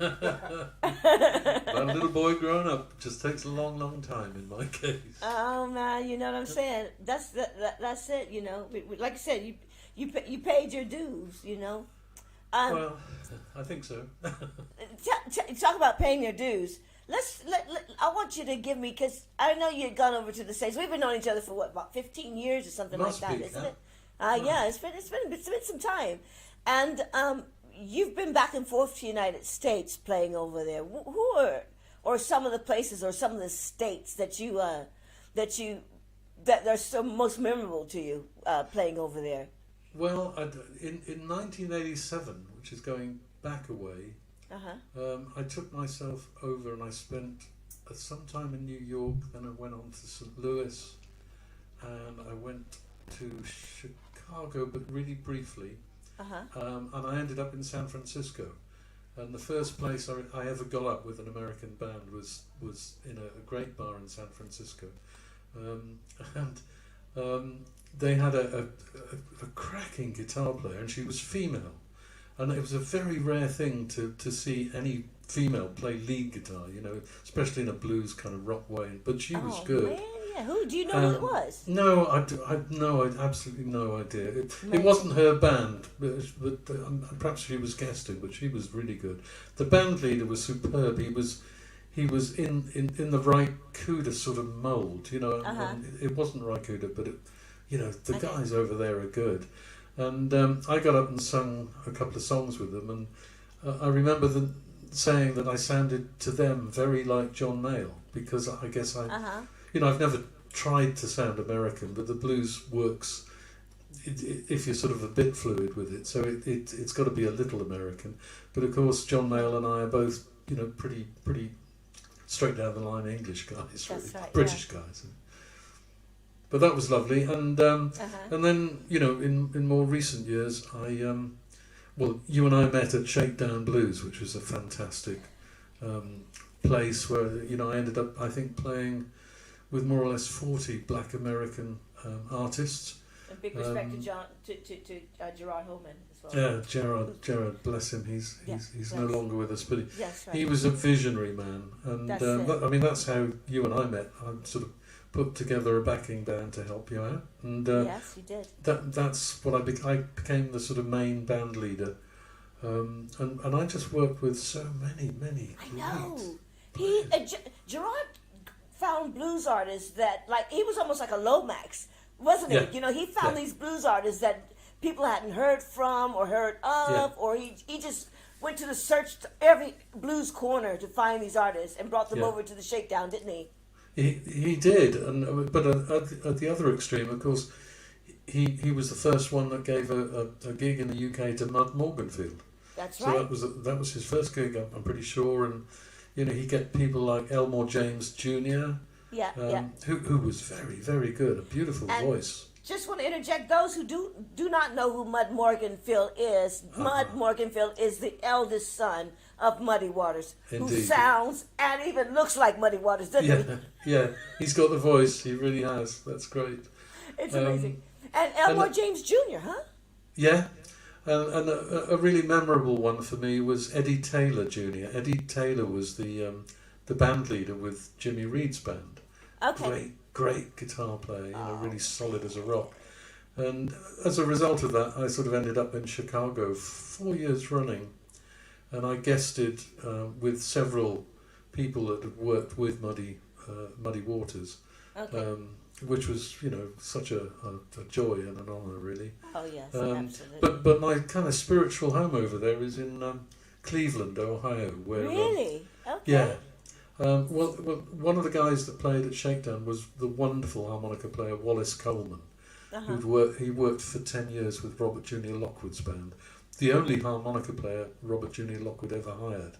About a little boy growing up just takes a long, long time in my case. Oh man, you know what I'm saying? That's it. You know, like I said, you paid your dues. You know. Well, I think so. Talk about paying your dues. I want you to give me, because I know you had gone over to the States. We've been knowing each other for what, about 15 years or something Must like that, be, isn't yeah. it? Yeah, it's been some time, and you've been back and forth to the United States playing over there. Who are, or some of the places or some of the states that are so most memorable to you playing over there? Well, in 1987, which is going back away, I took myself over and I spent some time in New York, then I went on to St. Louis, and I went to Chicago, but really briefly, and I ended up in San Francisco. And the first place I ever got up with an American band was in a great bar in San Francisco, and they had a cracking guitar player, and she was female. And it was a very rare thing to see any female play lead guitar, you know, especially in a blues kind of rock way. But she was good. Man, yeah. Who do you know who it was? No, I absolutely no idea. It wasn't her band, but perhaps she was guesting, but she was really good. The band leader was superb. He was in the Raikuda sort of mould, you know. And it wasn't Raikuda, but the guys over there are good. And I got up and sung a couple of songs with them, and I remember them saying that I sounded to them very like John Mayall, because I guess I've never tried to sound American, but the blues works if you're sort of a bit fluid with it, so it's got to be a little American. But of course, John Mayall and I are both, pretty straight down the line English guys, really. Right, British guys. But that was lovely, and then in more recent years, you and I met at Shakedown Blues, which was a fantastic place where I ended up, I think, playing with more or less 40 Black American artists. And big respect to Gerard Holman as well. Yeah, Gerard, bless him. He's no longer with us, but he right. was a visionary man, and that's how you and I met. I sort of put together a backing band to help you out, and yes, you did. That's what I became the sort of main band leader, and I just worked with so many. I know. Gerard found blues artists that, like, he was almost like a Lomax, wasn't he? Yeah. He found these blues artists that people hadn't heard from or heard of, or he just went to the search to every blues corner to find these artists and brought them over to the Shakedown, didn't he? He did, but at the other extreme, of course, he was the first one that gave a gig in the UK to Mud Morganfield. That's right. So that was his first gig, I'm pretty sure, and he get people like Elmore James Jr. Who was very, very good, a beautiful voice. Just want to interject those who do not know who Mud Morganfield is. Mud Morganfield is the eldest son of Muddy Waters, Indeed. who sounds and even looks like Muddy Waters, doesn't he? Yeah, he's got the voice. He really has. That's great. It's amazing. And Elmore James Jr., huh? Yeah, and a really memorable one for me was Eddie Taylor Jr. Eddie Taylor was the band leader with Jimmy Reed's band. Okay. Great guitar player, really solid as a rock. And as a result of that, I sort of ended up in Chicago 4 years running, and I guested with several people that had worked with Muddy Waters, which was such a joy and an honour, really. Oh yes, absolutely. But my kind of spiritual home over there is in Cleveland, Ohio, where really yeah. Well, one of the guys that played at Shakedown was the wonderful harmonica player Wallace Coleman, he worked for 10 years with Robert Junior Lockwood's band, the only harmonica player Robert Junior Lockwood ever hired.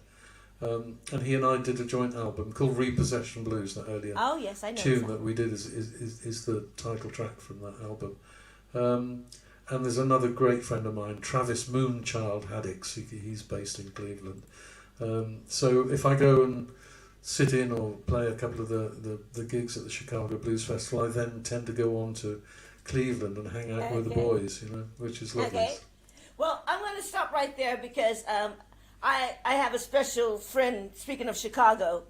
And he and I did a joint album called Repossession Blues, that earlier tune that we did is the title track from that album. And there's another great friend of mine, Travis Moonchild Haddix, he's based in Cleveland. So if I go and sit in or play a couple of the gigs at the Chicago Blues Festival, I then tend to go on to Cleveland and hang out with the boys, which is lovely. Okay. Well, I'm going to stop right there because I have a special friend. Speaking of Chicago,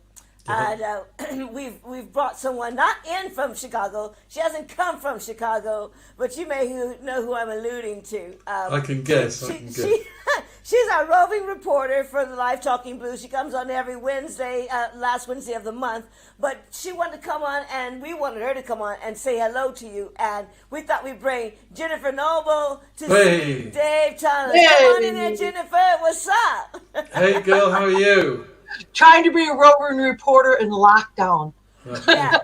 and we've brought someone not in from Chicago. She hasn't come from Chicago, but you may know who I'm alluding to. I can guess. She's our roving reporter for the Live Talking Blues. She comes on every Wednesday, last Wednesday of the month. But she wanted to come on, and we wanted her to come on and say hello to you. And we thought we'd bring Jennifer Noble to see Dave Thomas. Hey. Come on in there, Jennifer. What's up? Hey, girl, how are you? Trying to be a roving reporter in lockdown. Yeah.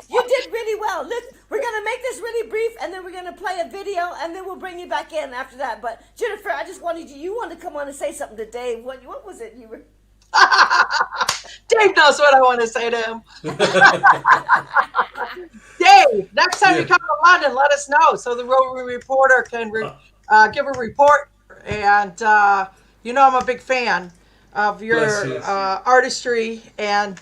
You did really well. Look, we're going to make this really brief, and then we're going to play a video, and then we'll bring you back in after that. But, Jennifer, I just wanted you wanted to come on and say something to Dave. What was it you were... Dave knows what I want to say to him. Dave, next time you come to London, let us know so the roving reporter can give a report. And, I'm a big fan of your artistry and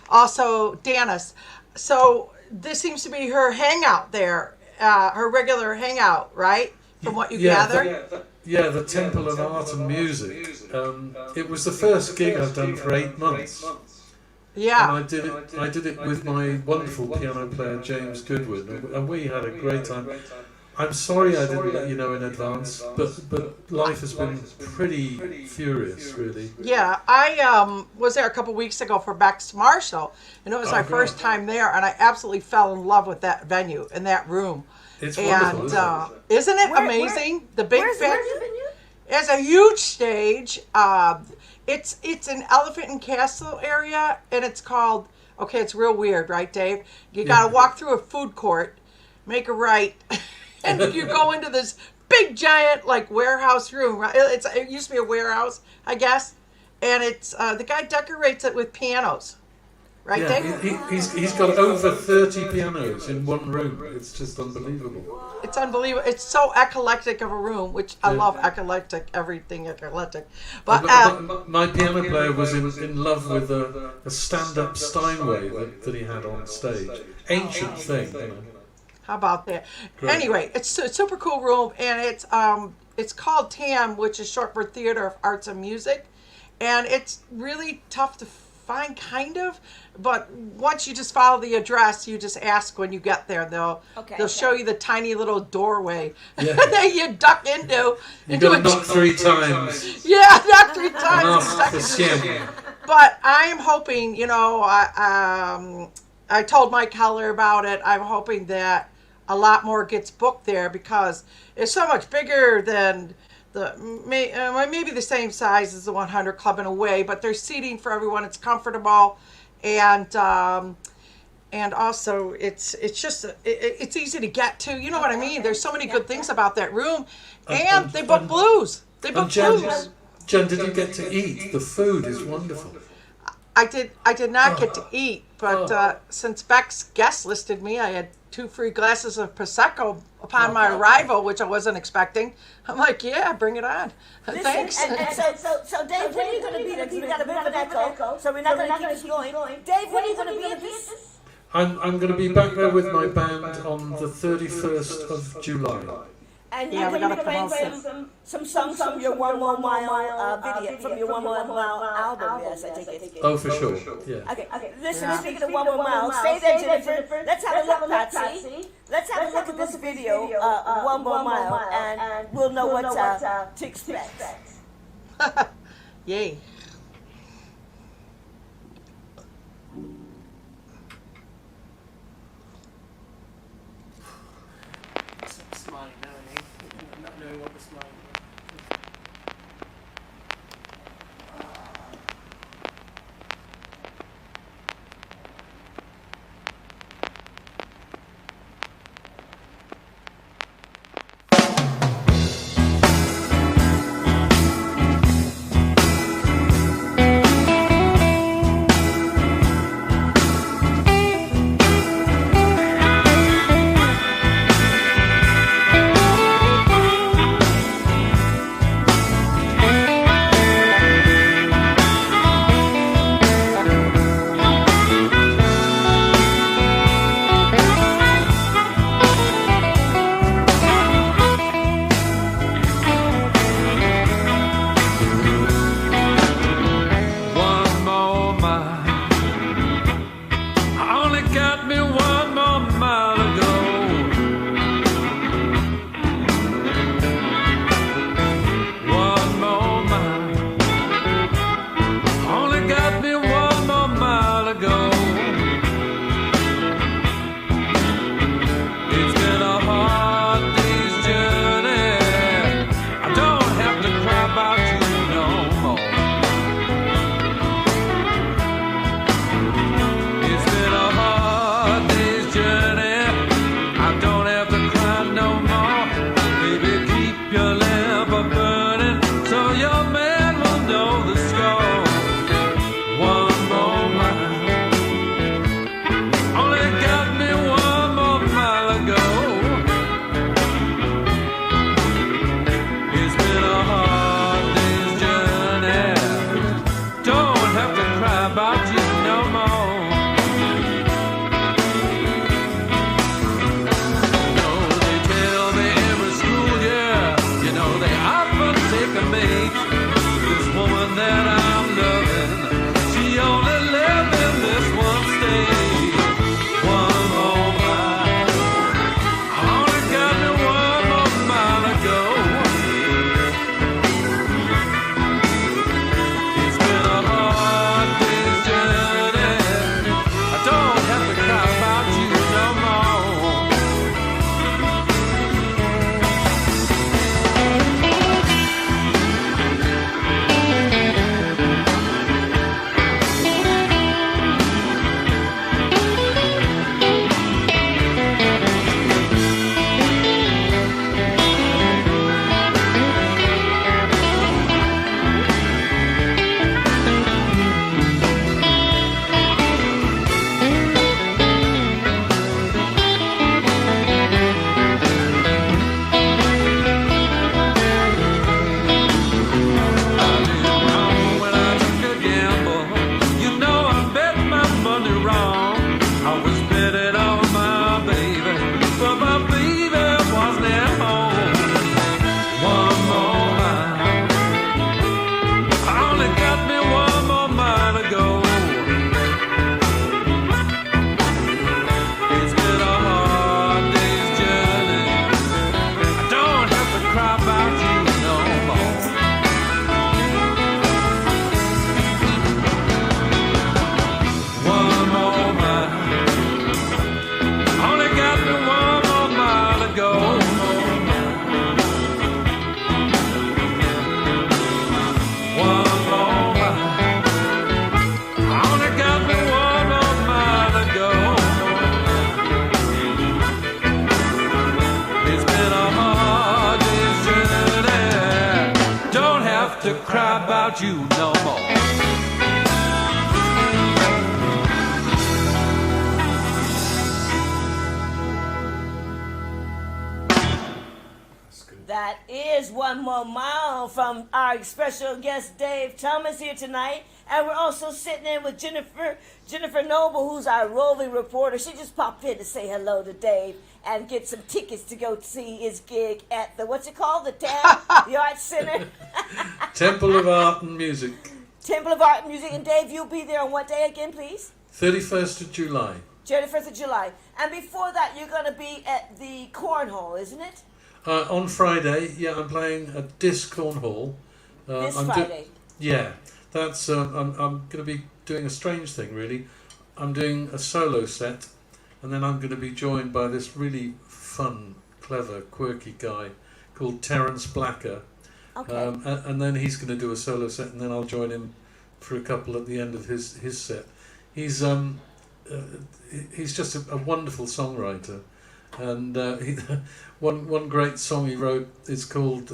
also Danis. So this seems to be her hangout there, her regular hangout, right? From what you gather? The Temple of Art and Music. It was the first gig I've done for 8 months. Yeah. And I did it with my wonderful piano player James Goodwin, and we had a great time. I'm sorry I didn't let you know in advance, but life has been pretty furious, really. Yeah, I was there a couple weeks ago for Beck's Marshall, and it was my first time there, and I absolutely fell in love with that venue and that room. It's wonderful, isn't it amazing? The big venue. It's a huge stage. It's an Elephant and Castle area, and it's called. Okay, it's real weird, right, Dave? You got to walk through a food court, make a right. And you go into this big giant warehouse room. Right? It used to be a warehouse, I guess, and it's the guy decorates it with pianos, right? Yeah, Dave? he's got over 30 pianos in one room. It's just unbelievable. It's unbelievable. It's so eclectic of a room, which I love. Everything eclectic. But my piano player was in love with a stand-up Steinway that he had on stage. Ancient thing. How about that? Great. Anyway, it's a super cool room, and it's called TAM, which is short for Theater of Arts and Music, and it's really tough to find, kind of. But once you just follow the address, you just ask when you get there. They'll show you the tiny little doorway that you duck into. You got to knock 3 times. Yeah, knock 3 times. And ask for skin. But I am hoping, I told Mike Heller about it. I'm hoping that a lot more gets booked there because it's so much bigger than maybe the same size as the 100 Club in a way, but there's seating for everyone. It's comfortable, and also it's just it's easy to get to. You know what I mean? There's so many good things about that room, and they book blues. They book blues. Jen, did you get to eat? The food is wonderful. I did not get to eat, but since Beck's guest listed me, I had 2 free glasses of Prosecco upon my arrival, which I wasn't expecting. I'm like, yeah, bring it on. Thanks. And so Dave, when are you going to be there? Because we got a bit of an echo, so we're not going to keep this going. Dave, when are you going to be at this? I'm going to be back there with my band on the 31st of July. And you're going to be playing some songs from your One More Mile video, from your One More Mile album, yes, I take it. Oh, for sure, yeah. Okay. Listen, speaking of One More Mile, stay there, Jennifer. Let's have a look, Patsy. Let's have a look at this video, One More Mile, and we'll know what to expect. Yay. Smiling now, not knowing what the smiling to cry about you no more. That is One More Mile from our special guest Dave Thomas here tonight. And we're also sitting in with Jennifer Noble, who's our roving reporter. She just popped in to say hello to Dave and get some tickets to go see his gig at the, what's it called? The TAM? The Arts Center? Temple of Art and Music. Temple of Art and Music. And Dave, you'll be there on what day again, please? 31st of July. 31st of July. And before that, you're going to be at the Cornhole, isn't it? On Friday, yeah, I'm playing a disc cornhole. This Friday? Yeah. That's I'm going to be doing a strange thing, really. I'm doing a solo set, and then I'm going to be joined by this really fun, clever, quirky guy called Terence Blacker. Okay. And then he's going to do a solo set, and then I'll join him for a couple at the end of his set. He's just a wonderful songwriter, and one great song he wrote is called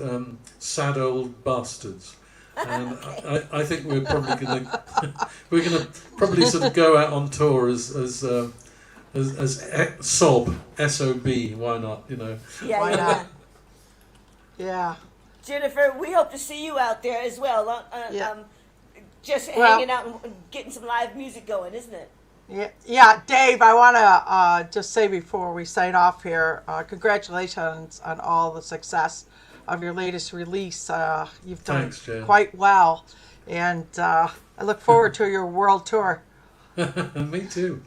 "Sad Old Bastards." And okay. I think we're probably going to probably sort of go out on tour as SOB, S-O-B. Why not? You know. Yeah, why not? Yeah. Jennifer, we hope to see you out there as well. Just hanging out and getting some live music going, isn't it? Yeah, Dave, I want to just say before we sign off here, congratulations on all the success of your latest release. You've done quite well, and I look forward to your world tour. Me too.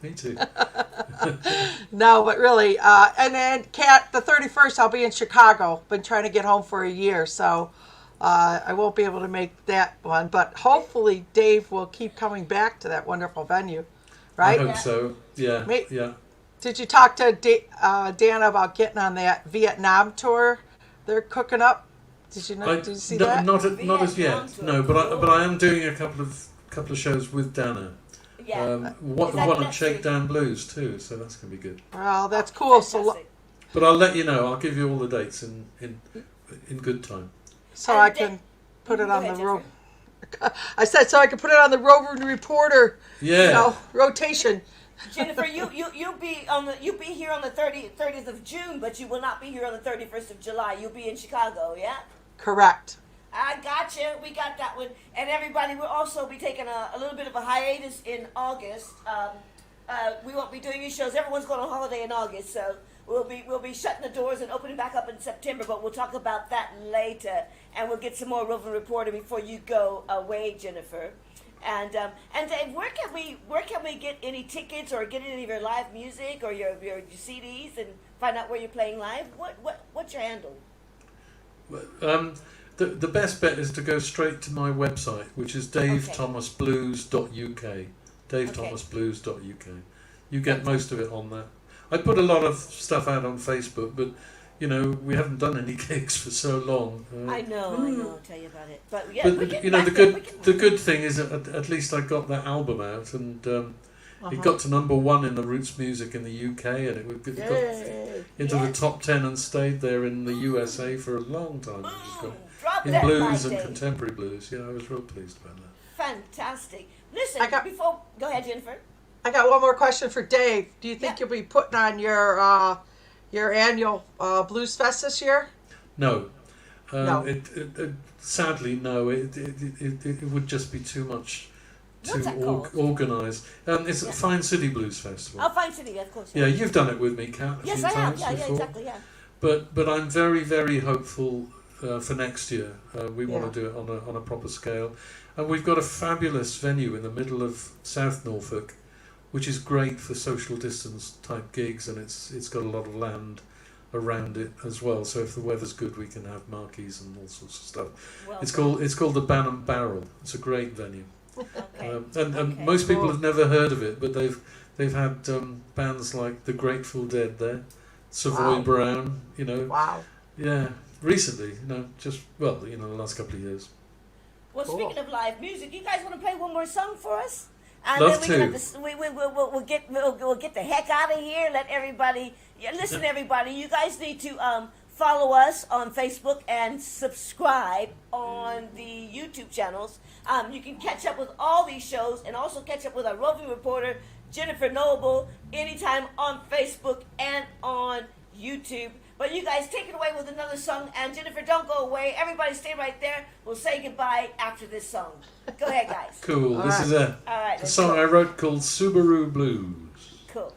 No, but really, and then Kat, the 31st, I'll be in Chicago. Been trying to get home for a year, so I won't be able to make that one, but hopefully Dave will keep coming back to that wonderful venue. Right? I hope so. Yeah. Yeah. Did you talk to Dana about getting on that Vietnam tour they're cooking up? Did you see that? Not as yet. No, but I am doing a couple of shows with Dana. Yeah. One at Shakedown Blues too, so that's going to be good. Well, that's cool. But I'll let you know. I'll give you all the dates in good time. So I can put it on the road. I said so I could put it on the Roving Reporter. Yeah. Rotation. Jennifer, you'll be here on the 30th of June, but you will not be here on the 31st of July. You'll be in Chicago, yeah? Correct. I got you. We got that one. And everybody, we'll also be taking a little bit of a hiatus in August. We won't be doing these shows. Everyone's going on holiday in August, so we'll be shutting the doors and opening back up in September. But we'll talk about that later, and we'll get some more Roving Reporter before you go away, Jennifer. And Dave, where can we get any tickets or get any of your live music or your CDs and find out where you're playing live? What's your handle? The best bet is to go straight to my website, which is davethomasblues.uk. davethomasblues.uk. You get most of it on there. I put a lot of stuff out on Facebook, but we haven't done any gigs for so long. I know. I'll tell you about it. But yeah, the good thing is at least I got that album out, and it got to #1 in the Roots Music in the UK, and it got into the top 10 and stayed there in the USA for a long time. In blues and contemporary blues. Yeah, I was real pleased about that. Fantastic. Listen, go ahead, Jennifer. I got one more question for Dave. Do you think you'll be putting on your annual Blues Fest this year? No. No. Sadly, no. It would just be too much to organise. It's a Fine City Blues Festival. Oh, Fine City, of course. Yeah, you've done it with me, Kat. Yes, I have. Yeah, exactly. Yeah. But I'm very, very hopeful for next year. We want to do it on a proper scale, and we've got a fabulous venue in the middle of South Norfolk, which is great for social distance type gigs, and it's got a lot of land around it as well. So if the weather's good, we can have marquees and all sorts of stuff. It's called the Ban and Barrel. It's a great venue. And most people have never heard of it, but they've had bands like the Grateful Dead there, Savoy Brown. Wow. Yeah, recently. The last couple of years. Well, speaking of live music, you guys want to play one more song for us? And Love then to. We'll get the heck out of here. Let everybody listen. Everybody, you guys need to follow us on Facebook and subscribe on the YouTube channels. You can catch up with all these shows and also catch up with our roving reporter, Jennifer Noble, anytime on Facebook and on YouTube. But you guys take it away with another song. And Jennifer, don't go away. Everybody stay right there. We'll say goodbye after this song. Go ahead, guys. Cool. This is a song go. I wrote called Subaru Blues. Cool.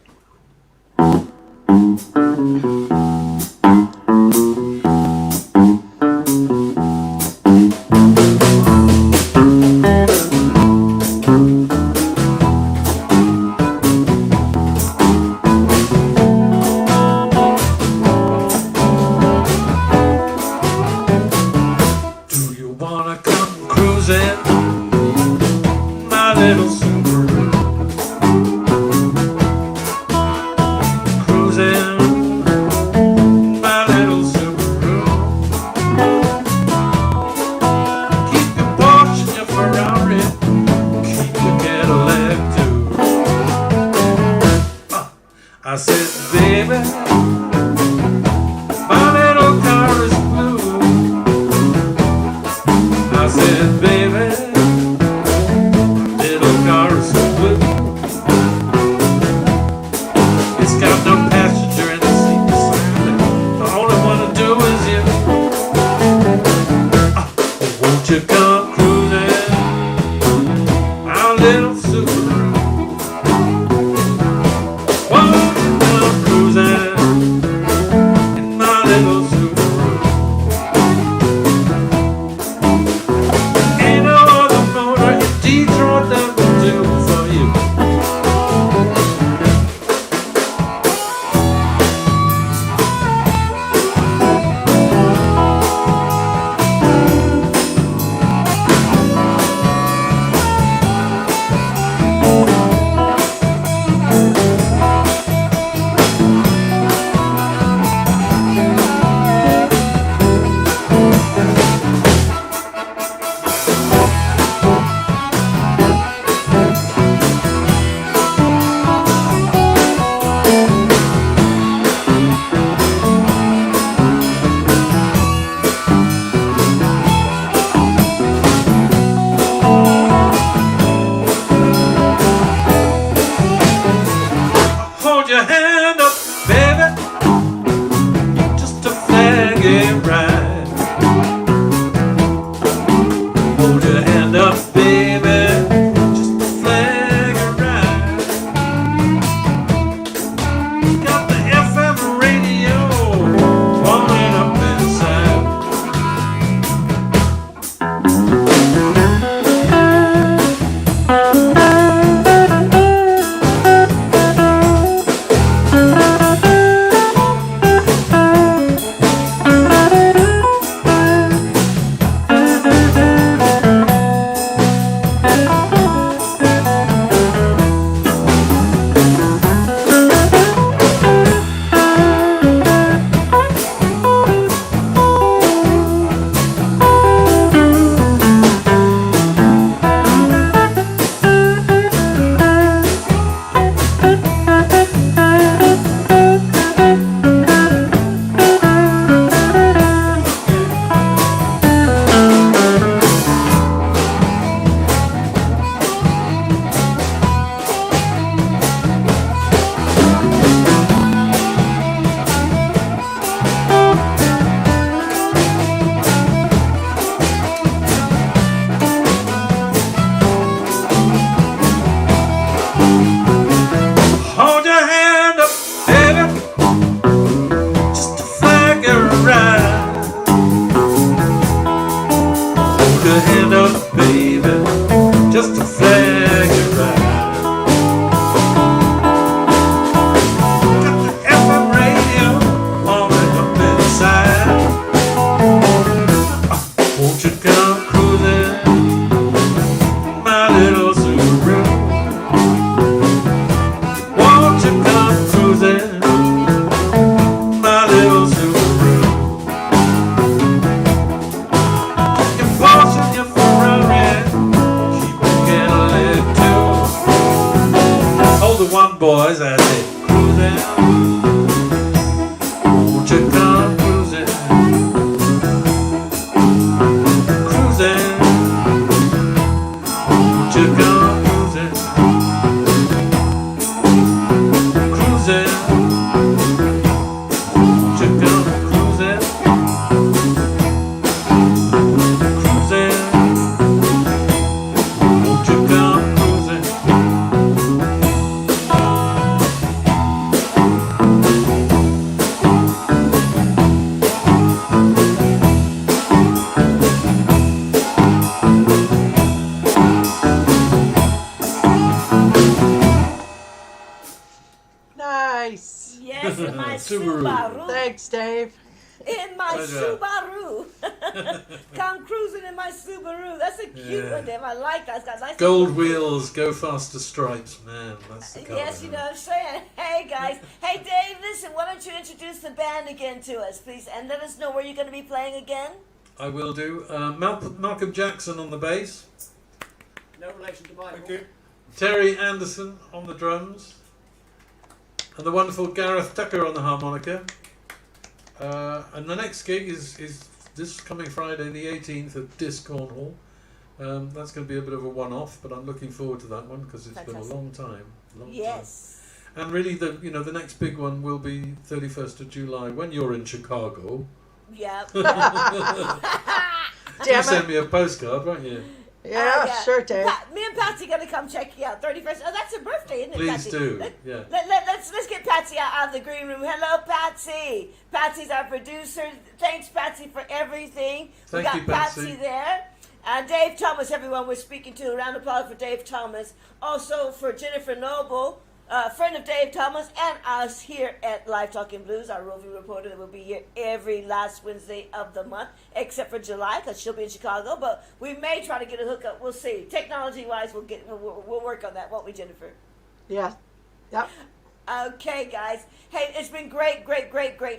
I said, baby, my little car is blue. I said, baby, little car is so blue. It's got no passenger in the seat. All I want to do is you. Won't you come cruising, our little Subaru? Boys, I say, cruising, won't you come cruising? Subaru. Thanks, Dave. In my Pleasure. Subaru. Come cruising in my Subaru. That's a cute one, Dave. I like that. It's got nice Gold wheels, go faster stripes, man. That's the color. Yes, you know what I'm saying. Hey, guys. Hey, Dave, listen, why don't you introduce the band again to us, please, and let us know where you're going to be playing again? I will do. Malcolm Jackson on the bass. No relation to Michael. Terry Anderson on the drums. And the wonderful Gareth Tucker on the harmonica. And the next gig is this coming Friday, the 18th at Dis Cornwall. That's going to be a bit of a one-off, but I'm looking forward to that one because it's been a long time. Yes. And really, the next big one will be 31st of July when you're in Chicago. Yeah. You send me a postcard, won't you? Yeah, sure, Dave. Me and Patsy going to come check you out. 31st. Oh, that's her birthday, isn't it, Please Patsy? do. Let's get Patsy out of the green room. Hello, Patsy. Patsy's our producer. Thanks, Patsy, for everything. We got Thank you, Patsy. Patsy there. Dave Thomas, everyone we're speaking to. A round of applause for Dave Thomas. Also for Jennifer Noble, friend of Dave Thomas, and us here at Live Talking Blues, our roving reporter that will be here every last Wednesday of the month, except for July, because she'll be in Chicago. But we may try to get a hookup. We'll see. Technology-wise, we'll work on that, won't we, Jennifer? Yeah. Yep. Okay, guys. Hey, it's been great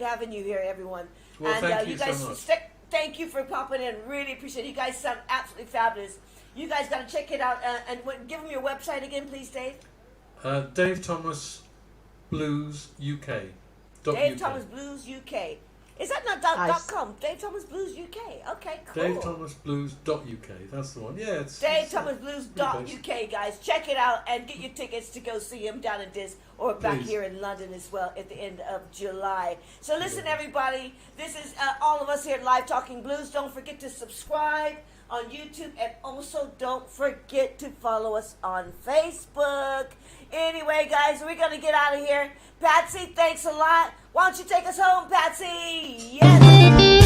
having you here, everyone. Well, and thank you you guys so much. Thank you for popping in. Really appreciate it. You guys sound absolutely fabulous. You guys got to check it out. And give them your website again, please, Dave. Dave Thomas Blues UK. Dave Thomas Blues UK. Is that not .com? Dave Thomas Blues UK. Okay, cool. DaveThomasBlues.uk. That's the one. Yeah, it's DaveThomasBlues.uk, guys. Check it out and get your tickets to go see him down in Dis or back Please. here in London as well at the end of July. So listen, everybody. This is all of us here at Live Talking Blues. Don't forget to subscribe on YouTube, and also don't forget to follow us on Facebook. Anyway, guys, we're going to get out of here. Patsy, thanks a lot. Why don't you take us home, Patsy? Yes.